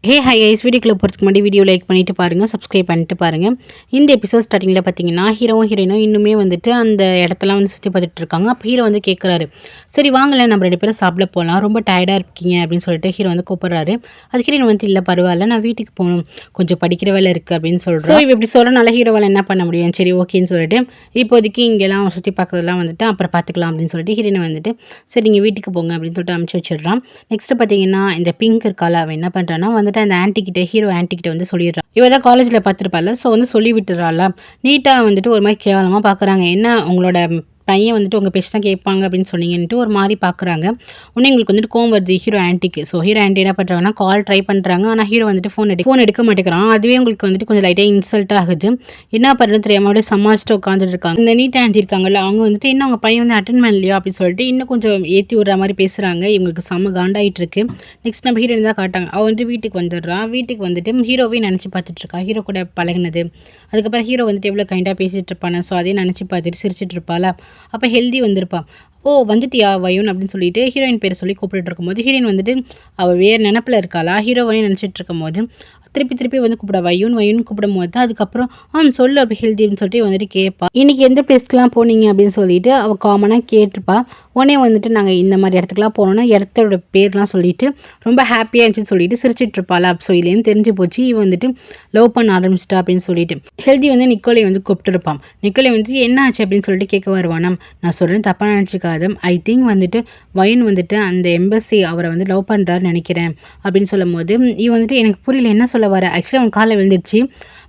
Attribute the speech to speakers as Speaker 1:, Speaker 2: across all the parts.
Speaker 1: Hi guys, வீடியோக்குள்ள போகிறதுக்கு முன்னாடி வீடியோ லைக் பண்ணிட்டு பாருங்கள், சப்ஸ்கிரைப் பண்ணிட்டு பாருங்கள். இந்த எபிசோட் ஸ்டார்டிங்கில் பார்த்தீங்கன்னா ஹீரோவும் ஹீரோயினும் இன்னுமே வந்துட்டு அந்த இடத்தெல்லாம் வந்து சுற்றி பார்த்துட்டு இருக்காங்க. அப்போ ஹீரோ வந்து கேட்குறாரு, சரி வாங்கல நம்ம 2 பேரும் சாப்பிட போகலாம், ரொம்ப டயர்டாக இருக்கீங்க அப்படின்னு சொல்லிட்டு ஹீரோ வந்து கூப்பிட்றாரு. அது ஹீரோயின் வந்து இல்லை பரவாயில்ல, நான் வீட்டுக்கு போகணும், கொஞ்சம் படிக்கிற வேலை இருக்குது அப்படின்னு சொல்கிறேன். ஸோ இப்படி சொல்கிறனால ஹீரோவால் என்ன பண்ண முடியும், சரி ஓகேன்னு சொல்லிட்டு இப்போதைக்கு இங்கெல்லாம் சுற்றி பார்க்கறதுலாம் வந்துட்டு அப்புறம் பார்த்துக்கலாம் அப்படின்னு சொல்லிட்டு ஹீரோயினை வந்துட்டு சரி நீங்கள் வீட்டுக்கு போங்க அப்படின்னு சொல்லிட்டு அனுப்பிச்சி வச்சிடுறான். நெக்ஸ்ட்டு பார்த்தீங்கன்னா இந்த பிங்க் இருக்கால, அவன் என்ன பண்ணுறான்னா வந்துட்டு அந்த ஆன்ட்டிக்கிட்ட ஹீரோ ஆன்ட்டிக்கிட்ட வந்து சொல்லிடுறான். இவ தான் காலேஜில் பார்த்துருப்பாள். ஸோ வந்து சொல்லி விட்டுறாள். நீட்டாக வந்துட்டு ஒரு மாதிரி கேவலமாக பார்க்குறாங்க. என்ன உங்களோட பையன் வந்துட்டு உங்கள் பேச்சு தான் கேட்பாங்க அப்படின்னு சொன்னீங்கன்ட்டு ஒரு மாதிரி பார்க்குறாங்க. உடனே எங்களுக்கு வந்துட்டு கோவம் வருது ஹீரோ ஆன்ட்டிக்கு. ஸோ ஹீரோ ஆன்ட்டி என்ன பண்ணுறாங்கன்னா கால் ட்ரை பண்ணுறாங்க. ஆனால் ஹீரோ வந்துட்டு ஃபோன் எடுக்க மாட்டேங்கிறான். அதுவே உங்களுக்கு வந்துட்டு கொஞ்சம் லைட்டாக இன்சல்ட்டாக ஆகுது. என்ன பண்ணுறது தெரியாமல் அப்படியே சமாளிச்சுட்டு உட்காந்துட்டு இருக்காங்க. இந்த நீட் ஆன்ட்டி இருக்காங்கல்ல, அவங்க வந்துட்டு என்ன உங்கள் பையன் வந்து அட்டன் பண்ணலையா அப்படின்னு சொல்லிட்டு இன்னும் கொஞ்சம் ஏற்றி விடுற மாதிரி பேசுகிறாங்க. இவங்களுக்கு செம்ம காண்டாயிட்டு இருக்கு. நெக்ஸ்ட் நம்ம ஹீரோயின் தான் காட்டாங்க. அவள் வந்து வீட்டுக்கு வந்துடுறா. வீட்டுக்கு வந்துட்டு ஹீரோவே நினச்சி பார்த்துட்டு இருக்கா, ஹீரோ கூட பழகினது. அதுக்கப்புறம் ஹீரோ வந்துட்டு எவ்வளோ கைண்டாக பேசிகிட்டு இருப்பானே, ஸோ அதையும் நினச்சி பார்த்துட்டு சிரிச்சிட்டு இருப்பாள். அப்போ ஹெல்தி வந்திருப்பான். ஓ வந்துட்டியா வயுன் அப்படின்னு சொல்லிட்டு ஹீரோயின் பேரை சொல்லி கூப்பிட்டு இருக்கும்போது ஹீரோயின் வந்துட்டு அவள் வேறு நினப்பில் இருக்காளா, ஹீரோவையும் நினச்சிட்டு இருக்கும்போது திருப்பி வந்து கூப்பிட வயுன் கூப்பிடும் போது தான் அதுக்கப்புறம் சொல்லு அப்படி ஹெல்தி அப்படின்னு சொல்லிட்டு வந்துட்டு கேட்பா. இன்றைக்கி எந்த பிளேஸ்க்குலாம் போனீங்க அப்படின்னு சொல்லிட்டு அவள் காமனாக கேட்டிருப்பா. உடனே வந்துட்டு நாங்கள் இந்த மாதிரி இடத்துக்குலாம் போனோன்னா இடத்தோட பேர்லாம் சொல்லிட்டு ரொம்ப ஹாப்பியாக இருந்துச்சுன்னு சொல்லிட்டு சிரிச்சிட்டு இருப்பாளா. ஸோ இதுலேருந்து தெரிஞ்சு போச்சு இவன் வந்துட்டு லவ் பண்ண ஆரம்பிச்சிட்டா அப்படின்னு சொல்லிட்டு ஹெல்தி வந்து நிக்கோலை வந்து கூப்பிட்டுருப்பான். நிக்கோலை வந்து என்ன ஆச்சு அப்படின்னு சொல்லிட்டு கேட்க வருவானா. நான் சொல்கிறேன் தப்பாக நினச்சிக்காத, ஐ திங்க் வந்துட்டு வயன் வந்துட்டு அந்த எம்பசி அவரை வந்து லவ் பண்ணுறாருன்னு நினைக்கிறேன் அப்படின்னு சொல்லும் போது இவன் வந்துட்டு எனக்கு புரியல என்ன சொல்ல வர, ஆக்சுவலி அவன் காலில் விழுந்துருச்சு,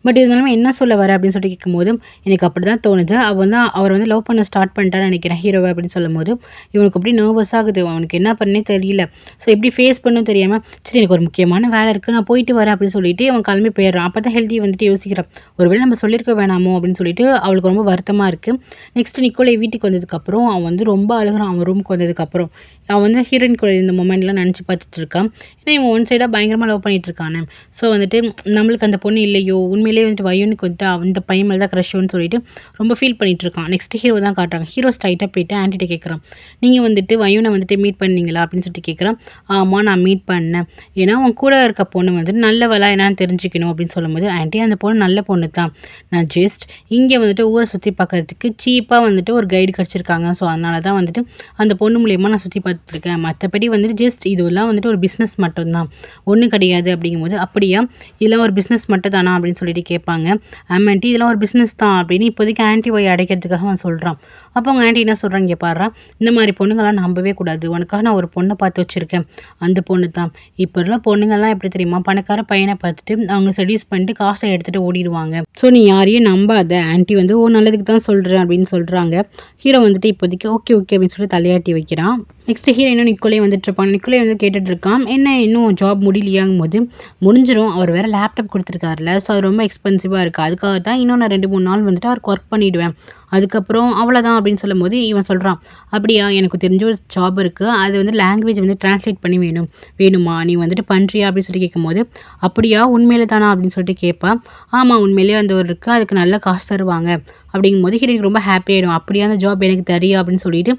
Speaker 1: பட் இருந்தாலும் என்ன சொல்ல வர அப்படின்னு சொல்லிட்டு கேட்கும்போது எனக்கு அப்படி தான் தோணுது, அவன் தான் அவர் வந்து லவ் பண்ண ஸ்டார்ட் பண்ணிட்டான்னு நினைக்கிறேன் ஹீரோவை அப்படின்னு சொல்லும் போது இவனுக்கு அப்படி நர்வஸ் ஆகுது. அவனுக்கு என்ன பண்ணே தெரியல. ஸோ எப்படி ஃபேஸ் பண்ணணும் தெரியாமல் சரி எனக்கு ஒரு முக்கியமான வேலை இருக்குது நான் போயிட்டு வரேன் அப்படின்னு சொல்லிட்டு அவன் கிளம்பி போயிடுறான். அப்போ தான் ஹெல்தி வந்துட்டு யோசிக்கிறான், ஒருவேளை நம்ம சொல்லியிருக்க வேணாமோ அப்படின்னு சொல்லிட்டு அவளுக்கு ரொம்ப வருத்தமாக இருக்குது. நெக்ஸ்ட் நிக்கோலை வீட்டுக்கு வந்ததுக்கப்புறம் அவன் வந்து ரொம்ப அழுகிறான். அவன் ரூமுக்கு வந்ததுக்கப்புறம் அவன் வந்து ஹீரோயின் கூட இந்த மொமெண்ட்லாம் நினச்சி பார்த்துட்டு இருக்கான். ஏன்னா இவன் ஒன் சைடாக பயங்கரமாக லவ் பண்ணிட்டு இருக்கானே. ஸோ வந்துட்டு நம்மளுக்கு அந்த பொண்ணு இல்லையோ, உண்மையிலேயே வந்துட்டு வயுனுக்கு வந்துட்டு அந்த பையன் மேலே தான் க்ரஷ்ஷோன்னு சொல்லிட்டு ரொம்ப ஃபீல் பண்ணிட்டு இருக்கான். நெக்ஸ்ட் ஹீரோ தான் காட்டுறாங்க. ஹீரோ ஸ்ட்ரைட்டாக போயிட்டு ஆன்ட்டிகிட்ட கேட்குறான், நீங்கள் வந்துட்டு வயுனை வந்துட்டு மீட் பண்ணீங்களா அப்படின்னு சொல்லிட்டு கேட்குறான். ஆமாம் நான் மீட் பண்ணேன், ஏன்னா அவன் கூட இருக்க பொண்ணு வந்துட்டு நல்லவளா என்னன்னு தெரிஞ்சுக்கணும் அப்படின்னு சொல்லும்போது ஆன்ட்டி அந்த பொண்ணு நல்ல பொண்ணு தான், நான் ஜஸ்ட் இங்கே வந்துட்டு ஊரை சுற்றி பார்க்கறதுக்கு சீப்பாக வந்துட்டு ஒரு கைடு கிடச்சிருக்காங்க, ஸோ அதனால தான் வந்துட்டு அந்த பொண்ணு மூலியமாக நான் சுற்றி பார்த்துருக்கேன், மற்றபடி வந்துட்டு ஜஸ்ட் இதெல்லாம் வந்துட்டு ஒரு பிஸ்னஸ் மட்டும்தான், ஒன்றும் கிடையாது அப்படிங்கும்போது அப்படியா இதெல்லாம் ஒரு பிஸ்னஸ் மட்டும் தானா அப்படின்னு சொல்லிட்டு கேட்பாங்க. ஆமாண்டி இதெல்லாம் ஒரு பிஸ்னஸ் தான் அப்படின்னு இப்போதைக்கு ஆன்ட்டி ஒய் அடைக்கிறதுக்காக அவன் சொல்கிறான். அப்போ அவங்க ஆன்ட்டி என்ன சொல்கிறாங்க, இங்கே பாடுறா இந்த மாதிரி பொண்ணுங்கள்லாம் நம்பவே கூடாது, உனக்காக நான் ஒரு பொண்ணை பார்த்து வச்சுருக்கேன், அந்த பொண்ணு தான். இப்போ எல்லாம் பொண்ணுங்கள்லாம் எப்படி தெரியுமா, பணக்கார பையனை பார்த்துட்டு அவங்க செடியூஸ் பண்ணிட்டு காசை எடுத்துகிட்டு ஓடிடுவாங்க, ஸோ நீ யாரையும் நம்பாத, ஆன்ட்டி வந்து ஓ நல்லதுக்கு தான் சொல்கிறேன் அப்படின்னு சொல்கிறாங்க. ஹீரோ வந்துட்டு இப்போதைக்கு ஓகே அப்படின்னு சொல்லிட்டு தலையாட்டி வைக்கிறான். நெக்ஸ்ட் ஹீரோயினும் நிக்கோலே வந்துட்டு இருப்பான். நிக்கோலே வந்து கேட்டுட்டு இருக்கான், என்ன இன்னும் ஜாப் முடியலையாங்கும் போது முடிஞ்சிடும், அவர் வேறு லேப்டாப் கொடுத்துருக்காருல, ஸோ அது ரொம்ப எக்ஸ்பென்சிவாக இருக்குது, அதுக்காக தான் இன்னும் நான் 2-3 நாள் வந்துட்டு அவருக்கு ஒர்க் பண்ணிவிடுவேன், அதுக்கப்புறம் அவ்வளோதான் அப்படின்னு சொல்லும் போது இவன் சொல்கிறான், அப்படியா எனக்கு தெரிஞ்ச ஒரு ஜாப் இருக்குது, அது வந்து லாங்குவேஜ் வந்து ட்ரான்ஸ்லேட் பண்ணி வேணுமா நீ வந்துட்டு பண்ணுறியா அப்படின்னு சொல்லி கேட்கும்போது அப்படியா உண்மையிலே தானா அப்படின்னு சொல்லிட்டு கேட்பான். ஆமாம் உண்மையிலேயே அந்த ஒரு இருக்குது, அதுக்கு நல்ல காசு தருவாங்க அப்படிங்கும்போது ஹீரோக்கு ரொம்ப ஹாப்பி ஆகிடும். அப்படியே அந்த ஜாப் எனக்கு தெரியும் அப்படின்னு சொல்லிட்டு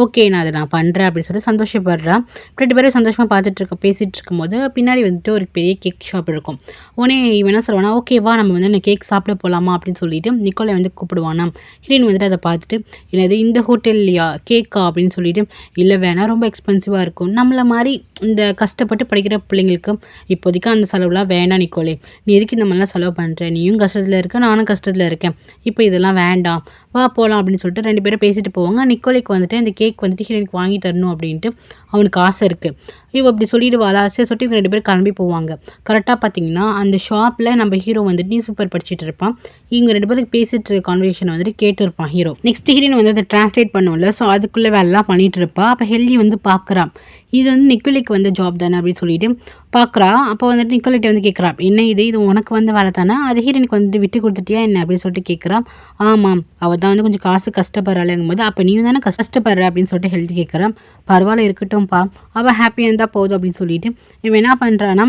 Speaker 1: ஓகே நான் அதை நான் பண்ணுறேன் அப்படின்னு சொல்லிட்டு சந்தோஷப்படுறான். 2 பேரும் சந்தோஷமாக பேசிகிட்டு இருக்கும்போது பின்னாடி வந்துட்டு ஒரு பெரிய கேக் ஷாப் இருக்கும். உடனே இவன் என்ன சொல்லுவானா, ஓகேவா நம்ம வந்து அந்த கேக் சாப்பிட போகலாமா அப்படின்னு சொல்லிட்டு நிக்கோலை வந்து கூப்பிடுவானா. ஹீரோயின் வந்துட்டு அதை பார்த்துட்டு என்னது இந்த ஹோட்டல்லையா கேக்கா அப்படின்னு சொல்லிட்டு இல்லை வேணாம் ரொம்ப எக்ஸ்பென்சிவாக இருக்கும், நம்மளை மாதிரி இந்த கஷ்டப்பட்டு படிக்கிற பிள்ளைங்களுக்கு இப்போதைக்கு அந்த செலவுலாம் வேண்டாம் நிக்கோலே, நீ எதுக்கு இந்த மாதிரிலாம் செலவு பண்ணுற, நீயும் கஷ்டத்தில் இருக்க நானும் கஷ்டத்தில் இருக்கேன், இப்போ இதெல்லாம் வேண்டாம் வா போகலாம் அப்படின்னு சொல்லிட்டு 2 பேரும் பேசிட்டு போவாங்க. நிக்கோலைக்கு வந்துட்டு அந்த கேக் வந்துட்டு ஹீரோயினுக்கு வாங்கி தரணும் அப்படின்ட்டு அவனுக்கு ஆசை இருக்குது. இவ அப்படி சொல்லிடுவாளா, சரி சொல்லிட்டு இவங்க 2 பேரும் கிளம்பி போவாங்க. கரெக்டாக பார்த்தீங்கன்னா அந்த ஷாப்பில் நம்ம ஹீரோ வந்துட்டு நியூஸ் பேப்பர் படிச்சுட்டு இருப்பான். இவங்க 2 பேருக்கு பேசிட்டு இருக்க கான்வர்சேஷன் வந்துட்டு கேட்டு இருப்பான் ஹீரோ. நெக்ஸ்ட் ஹீரோயின் வந்து அதை டிரான்ஸ்லேட் பண்ணுவோம்ல, ஸோ அதுக்குள்ளே வேலைலாம் பண்ணிட்டு இருப்பா. அப்போ ஹெல்தி வந்து பார்க்குறான், இது வந்து நிக்கோலைக்கு வந்து ஜாப் தானே அப்படின்னு சொல்லிட்டு பார்க்குறா. அப்போ வந்துட்டு நிக்கோலைட்ட வந்து கேட்குறா, என்ன இது உனக்கு வந்து வேலை தானே, அது ஹீரோனுக்கு வந்துட்டு விட்டு கொடுத்துட்டியா என்ன அப்படின்னு சொல்லிட்டு கேட்குறா. ஆமாம் அவள் தான் வந்து கொஞ்சம் காசு கஷ்டப்படுறாளுங்கும் போது அப்போ நீயும் தானே கஷ்டப்படுற அப்படின்னு சொல்லிட்டு ஹெல்தி கேட்குறான். பரவாயில்ல இருக்கட்டும்ப்பா, அவள் ஹாப்பியாக இருந்தால் போதும் அப்படின்னு சொல்லிட்டு இவன் என்ன பண்ணுறான்னா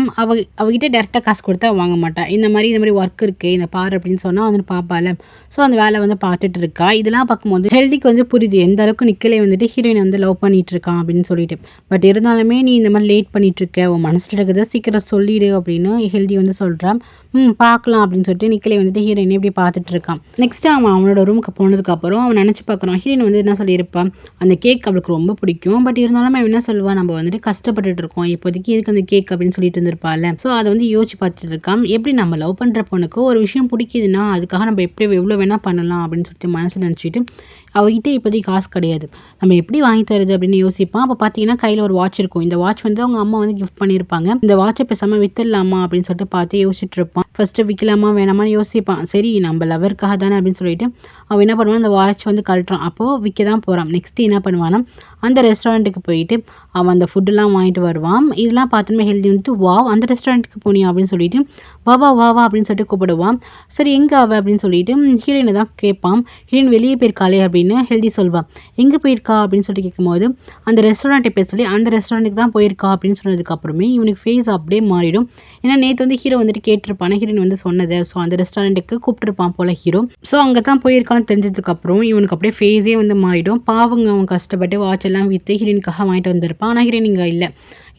Speaker 1: அவகிட்ட டேரெக்டாக காசு கொடுத்தா வாங்க மாட்டான். இந்த மாதிரி ஒர்க் இருக்குது இந்த பாரு அப்படின்னு சொன்னால் வந்து பார்ப்பாள். ஸோ அந்த வேலை வந்து பார்த்துட்டு இருக்கா. இதெல்லாம் பார்க்கும்போது ஹெல்திக்கு வந்து புரியுது எந்த அளவுக்கு நிக்கலே வந்துட்டு ஹீரோயின் வந்து லவ் பண்ணிட்டு இருக்கான் அப்படின்னு சொல்லிட்டு. பட் இருந்தாலுமே நீ இந்த மாதிரி லேட் பண்ணிட்டு இருக்க, உன் மனசில் நடக்குது, சீக்கிரம் சொல்லிடு அப்படின்னு ஹெல்தி வந்து சொல்கிறான். பார்க்கலாம் அப்படின்னு சொல்லிட்டு நிக்கிலே வந்துட்டு ஹீரோயினை இப்படி பார்த்துட்டு இருக்கான். நெக்ஸ்ட் அவன் அவனோட ரூமுக்கு போனதுக்கப்புறம் அவன் நினச்சி பார்க்குறான். ஹீரோயின் வந்து என்ன சொல்லியிருப்பான், அந்த கேக் அவளுக்கு ரொம்ப பிடிக்கும். பட் இருந்தாலும் அவன் என்ன சொல்லுவான், நம்ம வந்துட்டு கஷ்டப்பட்டுட்டு இருக்கோம், இப்போதைக்கு எதுக்கு அந்த கேக் அப்படின்னு சொல்லிட்டு இருந்திருப்பாள். ஸோ அதை வந்து யோசிச்சு பார்த்துட்டு இருக்கான். எப்படி நம்ம லவ் பண்ணுற பொண்ணுக்கு ஒரு விஷயம் பிடிக்குதுன்னா அதுக்காக நம்ம எப்படி எவ்வளோ வேணால் பண்ணலாம் அப்படின்னு சொல்லிட்டு மனசில் நினச்சிட்டு அவகிட்ட இப்போதைக்கு காசு கிடையாது, நம்ம எப்படி வாங்கி தருது அப்படின்னு யோசிப்பான். அப்போ பார்த்தீங்கன்னா கையில் ஒரு வாட்ச் இருக்கும். இந்த வாட்ச் வந்து அவங்க அம்மா வந்து கிஃப்ட் பண்ணியிருப்பாங்க. இந்த வாட்சை பேசாமல் வித்துடலாமா அப்படின்னு சொல்லிட்டு பார்த்து யோசிச்சுட்டு இருப்பான். ஃபஸ்ட்டு விற்கலாமா வேணாமான்னு யோசிப்பான். சரி நம்ம லவருக்காக தானே அப்படின்னு சொல்லிட்டு அவன் என்ன பண்ணுவான், அந்த வாட்ச் வந்து கழட்டுறான். அப்போது விற்க தான் போகிறான். நெக்ஸ்ட்டு என்ன பண்ணுவான்னா, அந்த ரெஸ்டாரண்ட்டுக்கு போயிட்டு அவன் அந்த ஃபுட்டுலாம் வாங்கிட்டு வருவான். இதெல்லாம் பார்த்தோமே ஹெல்தி வந்துட்டு வாவ் அந்த ரெஸ்டாரண்ட்டுக்கு போனியா அப்படின்னு சொல்லிட்டு வா வா வா வா அப்படின்னு சொல்லிட்டு கூப்பிடுவான். சரி எங்கே அவ அப்படின்னு சொல்லிட்டு ஹீரோயினை தான் கேட்பான். ஹீரோயின் வெளியே போயிருக்காளே அப்படின்னு ஹெல்தி சொல்வான். எங்கே போயிருக்கா அப்படின்னு சொல்லிட்டு கேட்கும்போது அந்த ரெஸ்டாரண்ட்டை பேர் சொல்லி அந்த ரெஸ்டாரண்ட்டுக்கு தான் போயிருக்கா அப்படின்னு சொன்னதுக்கப்புறமே இவனுக்கு ஃபேஸ் அப்படியே மாறிடும். ஏன்னா நேற்று வந்து ஹீரோ வந்துட்டு கேட்டிருப்பான், ஹீரோயின் வந்து சொன்னதை. ஸோ அந்த ரெஸ்டாரண்ட்டுக்கு கூப்பிட்டுருப்பான் போல ஹீரோ. ஸோ அங்கே தான் போயிருக்கான்னு தெரிஞ்சதுக்கப்புறம் இவனுக்கு அப்படியே ஃபேஸே வந்து மாறிடும். பாவங்க அவன் கஷ்டப்பட்டு வாட்ச் எல்லாம் விற்று ஹீரோயினுக்காக வாங்கிட்டு வந்திருப்பான். ஆனால் ஹீரோயின் இங்கே இல்லை.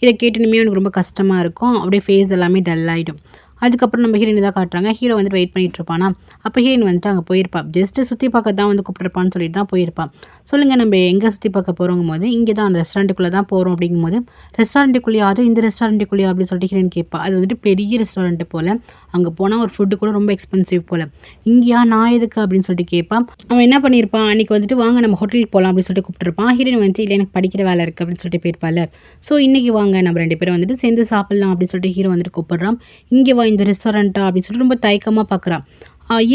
Speaker 1: இதை கேட்டுனுமே அவனுக்கு ரொம்ப கஷ்டமாக இருக்கும். அப்படியே ஃபேஸ் எல்லாமே டல் ஆகிடும். அதுக்கப்புறம் நம்ம ஹீரோயின் தான் காட்டுறாங்க. ஹீரோ வந்துட்டு வெயிட் பண்ணிட்டு இருப்பானா. அப்போ ஹீரோயின் வந்துட்டு அங்கே போயிருப்பா. ஜஸ்ட்டு சுற்றி பார்க்க தான் வந்து கூப்பிட்டுருப்பான்னு சொல்லிட்டு தான் போயிருப்பான். சொல்லுங்கள் நம்ம எங்கே சுற்றி பார்க்க போகிறோங்கும் போது இங்கே தான் அந்த ரெஸ்டாரண்ட்டுக்குள்ளே தான் போகிறோம் அப்படிங்கும்போது ரெஸ்டாரண்ட்டுக்குள்ளேயா, அதுவும் இந்த ரெஸ்டாரண்ட்டுக்குள்ளேயா அப்படின்னு சொல்லிட்டு ஹீரோயின் கேட்பா. அது வந்துட்டு பெரிய ரெஸ்டாரண்ட்டு போல். அங்கே போனால் ஒரு ஃபுட்டு கூட ரொம்ப எக்ஸ்பென்சிவ் போல். இங்கேயா நான் எதுக்கு அப்படின்னு சொல்லிட்டு கேட்பான். அவன் என்ன பண்ணியிருப்பான், அன்றைக்கி வந்துட்டு வாங்க நம்ம ஹோட்டலுக்கு போகலாம் அப்படின்னு சொல்லிட்டு கூப்பிட்டுருப்பான். ஹீரோயின் வந்துட்டு இல்லை எனக்கு படிக்கிற வேலை இருக்குது அப்படின்னு சொல்லிட்டு போயிருப்பாள். ஸோ இன்றைக்கி வாங்க நம்ம 2 பேரும் வந்துட்டு சேர்ந்து சாப்பிட்லாம் அப்படின்னு சொல்லிட்டு ஹீரோ வந்துட்டு கூப்பிட்றான். இங்கே வா இந்த ரெஸ்டாரண்ட்டா அப்படின்னு சொல்லிட்டு ரொம்ப தயக்கமாக பார்க்குறான்.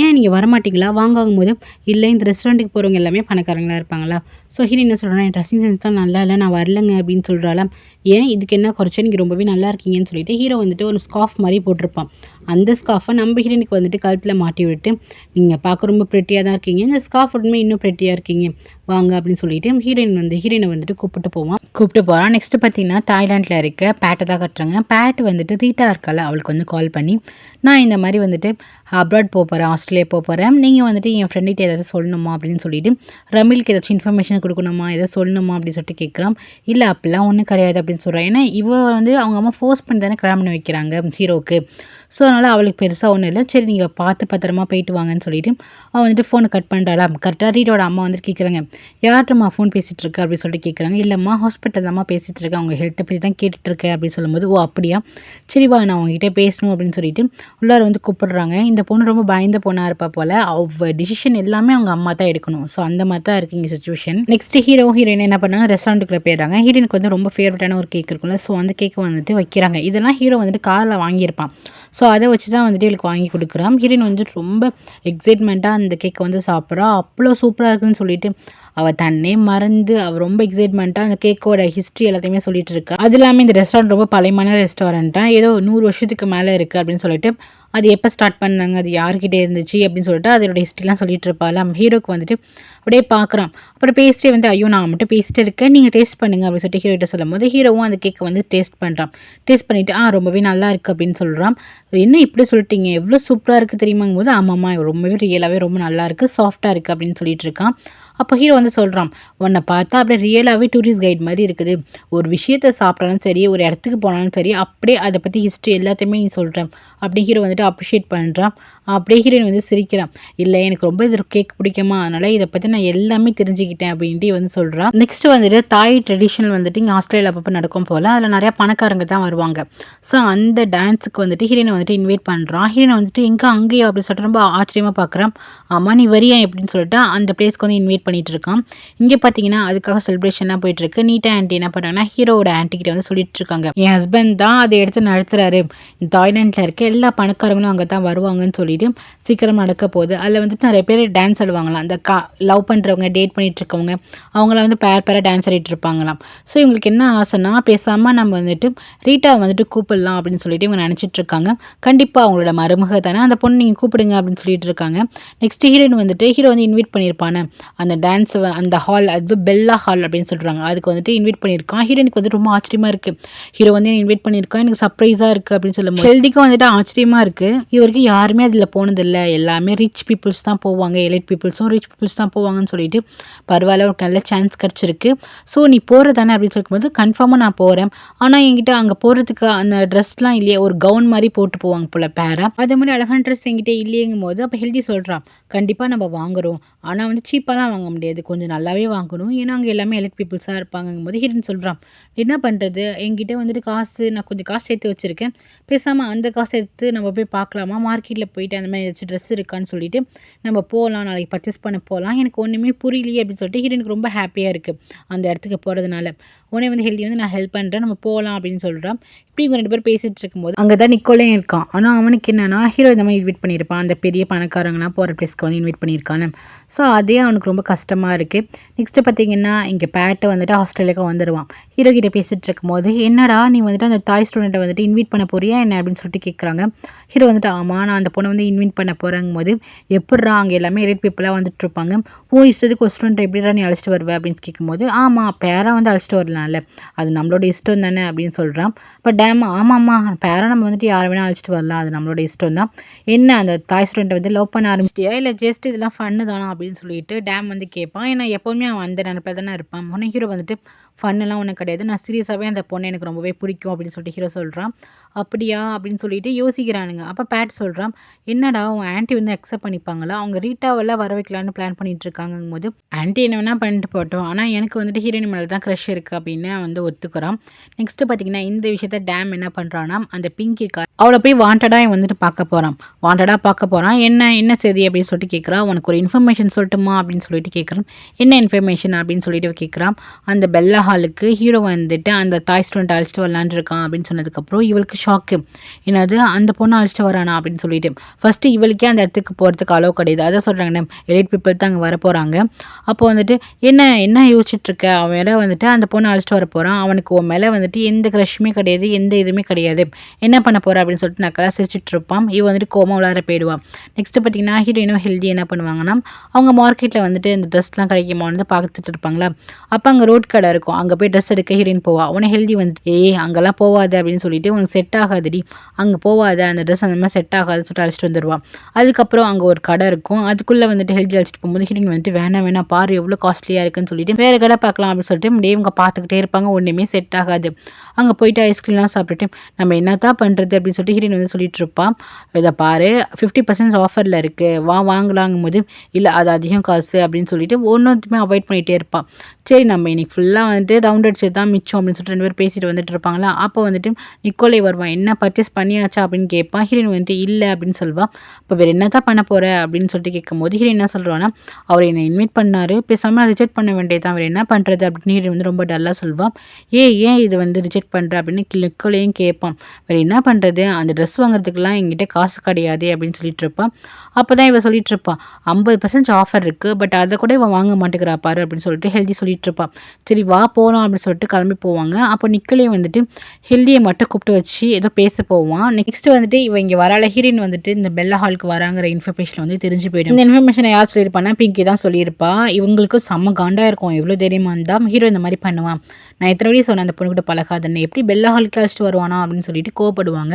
Speaker 1: ஏன் நீங்கள் வரமாட்டிங்களா வாங்கும்போது, இல்லை இந்த ரெஸ்டாரண்ட்டுக்கு போகிறவங்க எல்லாமே பணக்காரங்களாக இருப்பாங்களா. ஸோ ஹீரோ என்ன சொல்கிறான், என் ட்ரெஸ்ஸிங் சென்ஸ் தான் நல்லா இல்லை, நான் வரலங்க அப்படின்னு சொல்கிறாளாம். ஏன் இதுக்கு என்ன குறைச்சா, நீங்கள் ரொம்பவே நல்லா இருக்கீங்கன்னு சொல்லிட்டு ஹீரோ வந்துட்டு ஒரு ஸ்கார்ஃப் மாதிரி போட்டிருப்பான். அந்த ஸ்கார்ஃபை நம்ம ஹீரோனுக்கு வந்துட்டு கழுத்தில் மாட்டி விட்டு, நீங்கள் பார்க்க ரொம்ப ப்ரெட்டியாக தான் இருக்கீங்க, இந்த ஸ்கார்ஃப் உடனே இன்னும் ப்ரெட்டியாக இருக்கீங்க வாங்க அப்படின்னு சொல்லிட்டு ஹீரோயினை வந்துட்டு கூப்பிட்டு போகிறான். நெக்ஸ்ட்டு பார்த்தீங்கன்னா தாய்லாண்டில் இருக்க பேட்டை தான் கட்டுறாங்க. பேட் வந்துட்டு ரீட்டா இருக்கால, அவளுக்கு வந்து கால் பண்ணி, நான் இந்த மாதிரி வந்துட்டு அப்ராட் போகிறேன், ஆஸ்திரேலியா போகிறேன், நீங்கள் வந்துட்டு என் ஃப்ரெண்டுகிட்ட ஏதாவது சொல்லணுமா அப்படின்னு சொல்லிட்டு ரமிலுக்கு ஏதாச்சும் இன்ஃபர்மேஷன் கொடுக்கணுமா, எதாவது சொல்லணுமா அப்படின்னு சொல்லிட்டு கேட்குறான். இல்லை அப்படிலாம் ஒன்றும் கிடையாது அப்படின்னு சொல்கிறான். ஏன்னா இவ வந்து அவங்க அம்மா ஃபோர்ஸ் பண்ணி தானே கல்யாணம் பண்ணி வைக்கிறாங்க ஹீரோவுக்கு. ஸோ அதனால் அவளுக்கு பெருசாக ஒன்றும் இல்லை, சரி நீங்கள் பார்த்து பத்திரமா போயிட்டு வாங்கன்னு சொல்லிட்டு அவன் வந்துட்டு ஃபோனை கட் பண்ணுறாளா. கரெக்டாக ரீட்டோட அம்மா வந்துட்டு கேட்குறாங்க, யார்கிட்டம்மா ஃபோன் பேசிகிட்டு இருக்கா அப்படின்னு சொல்லிட்டு கேட்குறாங்க. இல்லைம்மா ஹாஸ்பிட்டல் தான்மா பேசிகிட்டு இருக்கேன், அவங்க ஹெல்த்தை பற்றி தான் கேட்டுட்ருக்கேன் அப்படின்னு சொல்லும்போது, ஓ அப்படியா, சரி வா நான் அவங்ககிட்ட பேசணும் அப்படின்னு சொல்லிட்டு உள்ளார வந்து கூப்பிடுறாங்க. இந்த பொண்ணு ரொம்ப பயந்த பொண்ணாக இருப்பா போல், அவள் டிசிஷன் எல்லாமே அவங்க அம்மா தான் எடுக்கணும். ஸோ அந்த மாதிரி தான் இருக்குது இங்கே சுச்சுவேஷன். நெக்ஸ்ட்டு ஹீரோயின் என்ன பண்ணாங்க, ரெஸ்டாரண்ட்டுக்குள்ளே போயிடுறாங்க. ஹீரோனுக்கு வந்து ரொம்ப ஃபேவரட்டான ஒரு கேக் இருக்கும்ல, ஸோ அந்த கேக்கை வந்துட்டு வைக்கிறாங்க. இதெல்லாம் ஹீரோ வந்துட்டு காரில் வாங்கியிருப்பான். ஸோ அதை வச்சு தான் வந்துட்டு இவளுக்கு வாங்கி கொடுக்குறான். ஹீரோயின் வந்துட்டு ரொம்ப எக்ஸைட்மெண்ட்டாக அந்த கேக்கை வந்து சாப்பிட்றா. அவ்வளோ சூப்பராக இருக்குன்னு சொல்லிட்டு அவள் தன்னே மறந்து அவள் ரொம்ப எக்ஸைட்மெண்ட்டாக அந்த கேக்கோட ஹிஸ்ட்ரி எல்லாத்தையுமே சொல்லிட்டு இருக்கா. அது இல்லாமல் இந்த ரெஸ்டாரண்ட் ரொம்ப பழையமான ரெஸ்டாரண்ட்டாக, ஏதோ 100 வருஷத்துக்கு மேலே இருக்குது அப்படின்னு சொல்லிட்டு, அது எப்போ ஸ்டார்ட் பண்ணாங்க, அது யார்கிட்டே இருந்துச்சு அப்படின்னு சொல்லிட்டு அதோட ஹிஸ்ட்ரிலாம் சொல்லிட்டு இருப்பாள். ஹீரோக்கு வந்துட்டு அப்படியே பார்க்குறான். அப்புறம் பேஸ்ட்டே வந்து, ஐயோ நான் மட்டும் பேசிட்டு இருக்கேன், நீங்கள் டேஸ்ட் பண்ணுங்க அப்படின்னு சொல்லிட்டு ஹீரோகிட்ட சொல்லும் போது ஹீரோவும் அந்த கேக்கை வந்து டேஸ்ட் பண்ணுறான். டேஸ்ட் பண்ணிவிட்டு ரொம்பவே நல்லா இருக்குது அப்படின்னு சொல்கிறான். என்ன இப்படி சொல்லிட்டீங்க, எவ்வளோ சூப்பராக இருக்குது தெரியுமாங்கும் போது, ஆமாம்மா ரொம்பவே ரியலாகவே ரொம்ப நல்லா இருக்குது, சாஃப்டாக இருக்குது அப்படின்னு சொல்லிட்டு இருக்கான். அப்போ ஹீரோ வந்து சொல்கிறான், உன்னை பார்த்தா அப்படியே ரியலாகவே டூரிஸ்ட் கைட் மாதிரி இருக்குது, ஒரு விஷயத்தை சாப்பிட்டாலும் சரி, ஒரு இடத்துக்கு போனாலும் சரி, அப்படியே அதை பற்றி ஹிஸ்ட்ரி எல்லாத்தையுமே நீ சொல்கிறேன் அப்படி ஹீரோ வந்துட்டு அப்ரிஷியேட் பண்ணுறான். அப்படியே ஹீரோயின் வந்து சிரிக்கிறான். இல்லை எனக்கு ரொம்ப இது கேக் பிடிக்குமா, அதனால் இதை பற்றி நான் எல்லாமே தெரிஞ்சுக்கிட்டேன் அப்படின்ட்டு வந்து சொல்கிறான். நெக்ஸ்ட்டு வந்துட்டு தாய் ட்ரெடிஷனல் வந்துட்டு இங்கே ஆஸ்திரேலியா அப்பப்போ நடக்கும் போல், அதில் நிறையா பணக்காரங்க தான் வருவாங்க. ஸோ அந்த டான்ஸுக்கு வந்துட்டு ஹீரோயினை வந்துட்டு இன்வைட் பண்ணுறான். ஹீரோயினை வந்துட்டு எங்கே அங்கேயோ அப்படின்னு சொல்லிட்டு ரொம்ப ஆச்சரியமாக பார்க்குறான். ஆமாம் நீ வரியா எப்படின்னு சொல்லிட்டு அந்த பிளேஸ்க்கு வந்து இன்வைட் பண்ணிட்டு இருக்கான். இங்கே பார்த்தீங்கன்னா அதுக்காக செலிப்ரேஷன்லாம் போயிட்டு இருக்கு. நீட்டா ஆண்டி என்ன பண்ணுறாங்கன்னா ஹீரோட ஆண்டிகிட்ட வந்து சொல்லிட்டு இருக்காங்க, என் ஹஸ்பண்ட் தான் அதை எடுத்து நடத்துறாரு, தாய்லாண்டில் இருக்க எல்லா பணக்காரங்களும் அங்கே தான் வருவாங்கன்னு சொல்லிட்டு சீக்கிரம் நடக்க போகுது. அதில் வந்துட்டு நிறைய பேர் டான்ஸ் ஆடுவாங்களாம். அந்த லவ் பண்ணுறவங்க, டேட் பண்ணிட்டு இருக்கவங்க, அவங்கள வந்து பேராக டான்ஸ் ஆடிட்டு இருப்பாங்களாம். ஸோ இவங்களுக்கு என்ன ஆசைன்னா, பேசாமல் நம்ம வந்துட்டு ரீட்டா வந்துட்டு கூப்பிடலாம் அப்படின்னு சொல்லிட்டு இவங்க நினச்சிட்டு இருக்காங்க. கண்டிப்பாக அவங்களோட மருமக தானே, அந்த பொண்ணு நீங்கள் கூப்பிடுங்க அப்படின்னு சொல்லிட்டு இருக்காங்க. நெக்ஸ்ட் ஹீரோயின் வந்துட்டு ஹீரோ வந்து இன்வைட் பண்ணியிருப்பானே அந்த டான்ஸ் அந்த ஹால் அது பெல்லா ஹால் அப்படின்னு சொல்கிறாங்க. அதுக்கு வந்துட்டு இன்வைட் பண்ணியிருக்கான். ஹீரோயினுக்கு வந்து ரொம்ப ஆச்சரியமாக இருக்குது. ஹீரோ வந்து இன்வைட் பண்ணியிருக்கான், எனக்கு சர்ப்ரைஸாக இருக்குது அப்படின்னு சொல்லும்போது ஹெல்திக்கும் வந்துட்டு ஆச்சரியமாக இருக்குது. இவருக்கு யாருமே அதில் போனதில்லை, எல்லாமே ரிச் பீப்புள்ஸ் தான் போவாங்க, எலைட் பீப்புள்ஸும் ரிச் பீப்புள்ஸ் தான் போவாங்கன்னு சொல்லிட்டு பரவாயில்ல ஒரு நல்ல சான்ஸ் கிடச்சிருக்கு. ஸோ நீ போகிற தானே அப்படின்னு சொல்லும்போது கன்ஃபார்மாக நான் போகிறேன். ஆனால் என்கிட்ட அங்கே போகிறதுக்கு அந்த ட்ரெஸ்லாம் இல்லையே, ஒரு கவுன் மாதிரி போட்டு போவாங்க போல் பேராக, அதே மாதிரி அழகான ட்ரெஸ் என்கிட்ட இல்லையங்கும் போது அப்போ ஹெல்தி சொல்கிறான், கண்டிப்பாக நம்ம வாங்குகிறோம், ஆனால் வந்து சீப்பாலாம் வாங்க முடியாது, கொஞ்சம் நல்லாவே வாங்கணும், ஏன்னா அங்கே எல்லாமே எலைட் பீப்புள்ஸாக இருப்பாங்கும் போது ஹீரோயின் சொல்கிறான், என்ன பண்ணுறது, என்கிட்ட வந்துட்டு காசு, நான் கொஞ்சம் காசு சேர்த்து வச்சுருக்கேன், பேசாமல் அந்த காசை எடுத்து நம்ம போய் பார்க்கலாமா, மார்க்கெட்டில் போயிட்டு அந்த மாதிரி ஏதாச்சும் ட்ரெஸ் இருக்கான்னு சொல்லிட்டு நம்ம போகலாம், நாளைக்கு பர்ச்சேஸ் பண்ண போகலாம், எனக்கு ஒன்றுமே புரியலையே அப்படின்னு சொல்லிட்டு ஹீரோயினுக்கு ரொம்ப ஹாப்பியாக இருக்குது அந்த இடத்துக்கு போகிறதுனால. உடனே வந்து ஹெல்தி வந்து நான் ஹெல்ப் பண்ணுறேன், நம்ம போகலாம் அப்படின்னு சொல்கிறான். இப்படி இவங்க 2 பேர் பேசிகிட்டு இருக்கும்போது அங்கே தான் நிக்கோலே இருக்கான். ஆனால் அவனுக்கு என்னன்னா ஹீரோ இந்த மாதிரி இன்வைட் பண்ணியிருப்பான், அந்த பெரிய பணக்காரங்களாம் போகிற பிளேஸ்க்கு வந்து இன்வைட் பண்ணியிருக்கானு. ஸோ அதே அவனுக்கு ரொம்ப கஷ்டமாக இருக்குது. நெக்ஸ்ட்டு பார்த்திங்கன்னா இங்கே பேட்டை வந்துட்டு ஆஸ்திரேலியாவுக்கு வந்துடுவான். ஹீரோ கிட்டே பேசிகிட்டு இருக்கும்போது, என்னடா நீ வந்துட்டு அந்த தாய் ஸ்டூடெண்ட்டை வந்துட்டு இன்வைட் பண்ண போறியா என்ன அப்படின்னு சொல்லிட்டு கேட்குறாங்க. ஹீரோ வந்துட்டு ஆமாம், நான் அந்த பொண்ணை வந்து இன்வைட் பண்ண போகிறேங்கும் போது, எப்பட்றா அங்கே எல்லாமே எலைட் பீப்புளாக வந்துட்டு இருப்பாங்க, இஷ்டத்துக்கு ஒரு ஸ்டூடெண்ட் எப்படிடா நீ அழைச்சிட்டு வருவேன் அப்படின்னு கேட்கும்போது, ஆமாம் பேராக வந்து அழைச்சிட்டு வரலாம்ல, அது நம்மளோட இஷ்டம் தானே அப்படின்னு சொல்கிறான். பட் ஆமாம்மா பேராக நம்ம வந்துட்டு யாரை வேணால் அழைச்சிட்டு வரலாம், அது நம்மளோட இஷ்டம் தான். என்ன அந்த தாய் ஸ்டூடெண்ட்டை வந்து லவ் பண்ண ஆரம்பிச்சிட்டியா, இல்லை ஜஸ்ட் இதெல்லாம் ஃபன்னு தானா அப்படின்னு சொல்லிட்டு டேம் வந்து கேட்பான். ஏன்னா எப்போவுமே அவன் அந்த நினைப்பில் தானே இருப்பான். உடனே ஹீரோ வந்துட்டு ஃபன்னெல்லாம் ஒன்றும் கிடையாது, நான் சீரியஸாகவே அந்த பொண்ணை எனக்கு ரொம்பவே பிடிக்கும் அப்படின்னு சொல்லிட்டு ஹீரோ சொல்கிறான். அப்படியா அப்படின்னு சொல்லிட்டு யோசிக்கிறானுங்க. அப்போ பேட் சொல்கிறான், என்னடா உன் ஆன்ட்டி வந்து அக்செப்ட் பண்ணிப்பாங்களா, அவங்க ரீட்டாவெல்லாம் வர வைக்கலான்னு பிளான் பண்ணிட்டு இருக்காங்கும் போது, ஆன்ட்டி என்ன வேணால் பண்ணிட்டு போட்டோம், ஆனால் எனக்கு வந்துட்டு ஹீரோயின் மேலே தான் க்ரஷ் இருக்குது அப்படின்னு வந்து ஒத்துக்கிறான். நெக்ஸ்ட்டு பார்த்திங்கன்னா இந்த விஷயத்த டேம் என்ன பண்ணுறான்னா, அந்த பிங்கி இருக்கா அவளை போய் வாண்டடாக வந்துட்டு பார்க்க போகிறான். என்ன செய்தி அப்படின்னு சொல்லிட்டு கேட்குறா. உனக்கு ஒரு இன்ஃபர்மேஷன் சொல்லட்டுமா அப்படின்னு சொல்லிட்டு கேட்குறான். என்ன இன்ஃபர்மேஷன் அப்படின்னு சொல்லிட்டு கேட்குறான். அந்த பெல்லா ஹாலுக்கு ஹீரோ வந்துட்டு அந்த தாய் ஸ்டூடெண்ட் அழைச்சிட்டு வரலான்ருக்கான் அப்படின்னு சொன்னதுக்கப்புறம் இவளுக்கு ஷாக்கு. என்னது அந்த பொண்ணை அழைச்சிட்டு வரானா அப்படின்னு சொல்லிட்டு, ஃபஸ்ட்டு இவளுக்கே அந்த இடத்துக்கு போகிறதுக்கு அளவு கிடையாது. அதான் சொல்கிறாங்க, எலைட் பீப்புள் தான் அங்கே வர போகிறாங்க. அப்போ வந்துட்டு என்ன யோசிச்சுட்ருக்க, அவன் மேலே வந்துட்டு அந்த பொண்ணை அழைச்சிட்டு வர போகிறான், அவனுக்கு உன் மேலே வந்துட்டு எந்த க்ரஷுமே கிடையாது, எந்த இதுவுமே கிடையாது, என்ன பண்ண போகிற அப்படின்னு சொல்லிட்டு நக்கலாக சிரிச்சிட்டு இருப்பான். இவ வந்துட்டு கோமா விளாட போயிடுவான். நெக்ஸ்ட்டு பார்த்திங்கன்னா ஹீரோயினும் ஹெல்தி என்ன பண்ணுவாங்கன்னா, அவங்க மார்க்கெட்டில் வந்துட்டு இந்த ட்ரெஸ்லாம் கிடைக்குமா வந்து பார்த்துட்டு இருப்பாங்களா. அப்போ அங்கே ரோட் கடை இருக்கும், அங்கே போய் ட்ரெஸ் எடுக்க ஹீரோயின் போவா. உடனே ஹெல்தி வந்துட்டு அங்கெல்லாம் போவாது அப்படின்னு சொல்லிட்டு, உனக்கு செட் ஆகாதுடி, அங்கே போவாது, அந்த ட்ரெஸ் அந்த மாதிரி செட் ஆகாதுன்னு சொல்லிட்டு அழைச்சிட்டு வந்துடுவான். அதுக்கப்புறம் அங்கே ஒரு கடை இருக்கும், அதுக்குள்ளே வந்துட்டு ஹெல்தி அழைச்சிட்டு போகும்போது ஹீரோயின் வந்துட்டு வேணாம் பாரு எவ்வளோ காஸ்ட்லியாக இருக்குன்னு சொல்லிட்டு வேறு கடை பார்க்கலாம் அப்படின்னு சொல்லிட்டு முடியே இவங்க பார்த்துக்கிட்டே இருப்பாங்க. ஒன்றுமே செட் ஆகாது. அங்கே போயிட்டு ஐஸ்கிரீம்லாம் சாப்பிட்டுட்டு நம்ம என்னத்தான் பண்ணுறது அப்படின்னு சொல்லிட்டு ஹீரோயின் வந்து சொல்லிட்டு இருப்பான். இதை பாரு 50% ஆஃபரில் இருக்குது, வாங்கலாங்கும் போது, இல்லை அது அதிகம் காசு அப்படின்னு சொல்லிட்டு ஒன்றுத்துமே அவாய்ட் பண்ணிகிட்டே இருப்பான். சரி நம்ம இன்னைக்கு ஃபுல்லாக வந்துட்டு ரவுண்ட் அடிச்சது தான் மிச்சம் அப்படின்னு சொல்லிட்டு 2 பேர் பேசிட்டு வந்துட்டு இருப்பாங்களா. அப்போ வந்துட்டு நிக்கோலே வருவான். என்ன பர்ச்சேஸ் பண்ணியாச்சா அப்படின்னு கேட்பான். ஹீரோயின் வந்துட்டு இல்லை அப்படின்னு சொல்லுவான். இப்போ வேறு என்ன தான் பண்ண போகிற அப்படின்னு சொல்லிட்டு கேட்கும்போது ஹீரோயின் என்ன சொல்லுவான்னா, அவர் என்னை இன்வைட் பண்ணார், பேசாமல் ரிஜெக்ட் பண்ண வேண்டியதான், அவர் என்ன பண்ணுறது அப்படின்னு ஹீரோயின் வந்து ரொம்ப டல்லாக சொல்லுவான். ஏன் இது வந்து ரிஜெக்ட் பண்ணுற அப்படின்னு நிக்கோலையும் கேட்பான். வேறு என்ன பண்ணுறது, அந்த ட்ரெஸ் வாங்குறதுக்குலாம் என்கிட்ட காசு கிடையாது அப்படின்னு சொல்லிட்டு இருப்பான். அப்போ தான் இவன் சொல்லிட்டு இருப்பான், 50% ஆஃபர் இருக்குது, பட் அதை கூட இவன் வாங்க மாட்டேங்கிறா பாரு அப்படின்னு சொல்லிட்டு ஹெல்தி சொல்லிட்டு இருப்பான். சரி வா போகலாம் அப்படின்னு சொல்லிட்டு கிளம்பி போவாங்க. அப்போ நிக்கோலே வந்துட்டு ஹெல்தியை மட்டும் கூப்பிட்டு வச்சு ஏதோ பேச போவான். நெக்ஸ்ட் வந்துட்டு இவன் இங்கே வரால ஹீரோயின் வந்துட்டு இந்த பெல்லா ஹாலுக்கு வராங்கிற இன்ஃபர்மேஷன் வந்து தெரிஞ்சு போயிடும். இந்த இன்ஃபர்மேஷனை யார் சொல்லியிருப்பான்னா பிங்கி தான் சொல்லியிருப்பா. இவங்களுக்கு செம்ம காண்டாக இருக்கும், எவ்வளோ தைரியமாக இருந்தால் ஹீரோ இந்த மாதிரி பண்ணுவான், நான் எத்தனை வழி சொன்னேன் அந்த பொண்ணு கிட்ட பழகாதன்னு, எப்படி பெல்லா ஹாலுக்கு அழைச்சிட்டு வருவானா அப்படின்னு சொல்லிட்டு கோவப்படுவாங்க.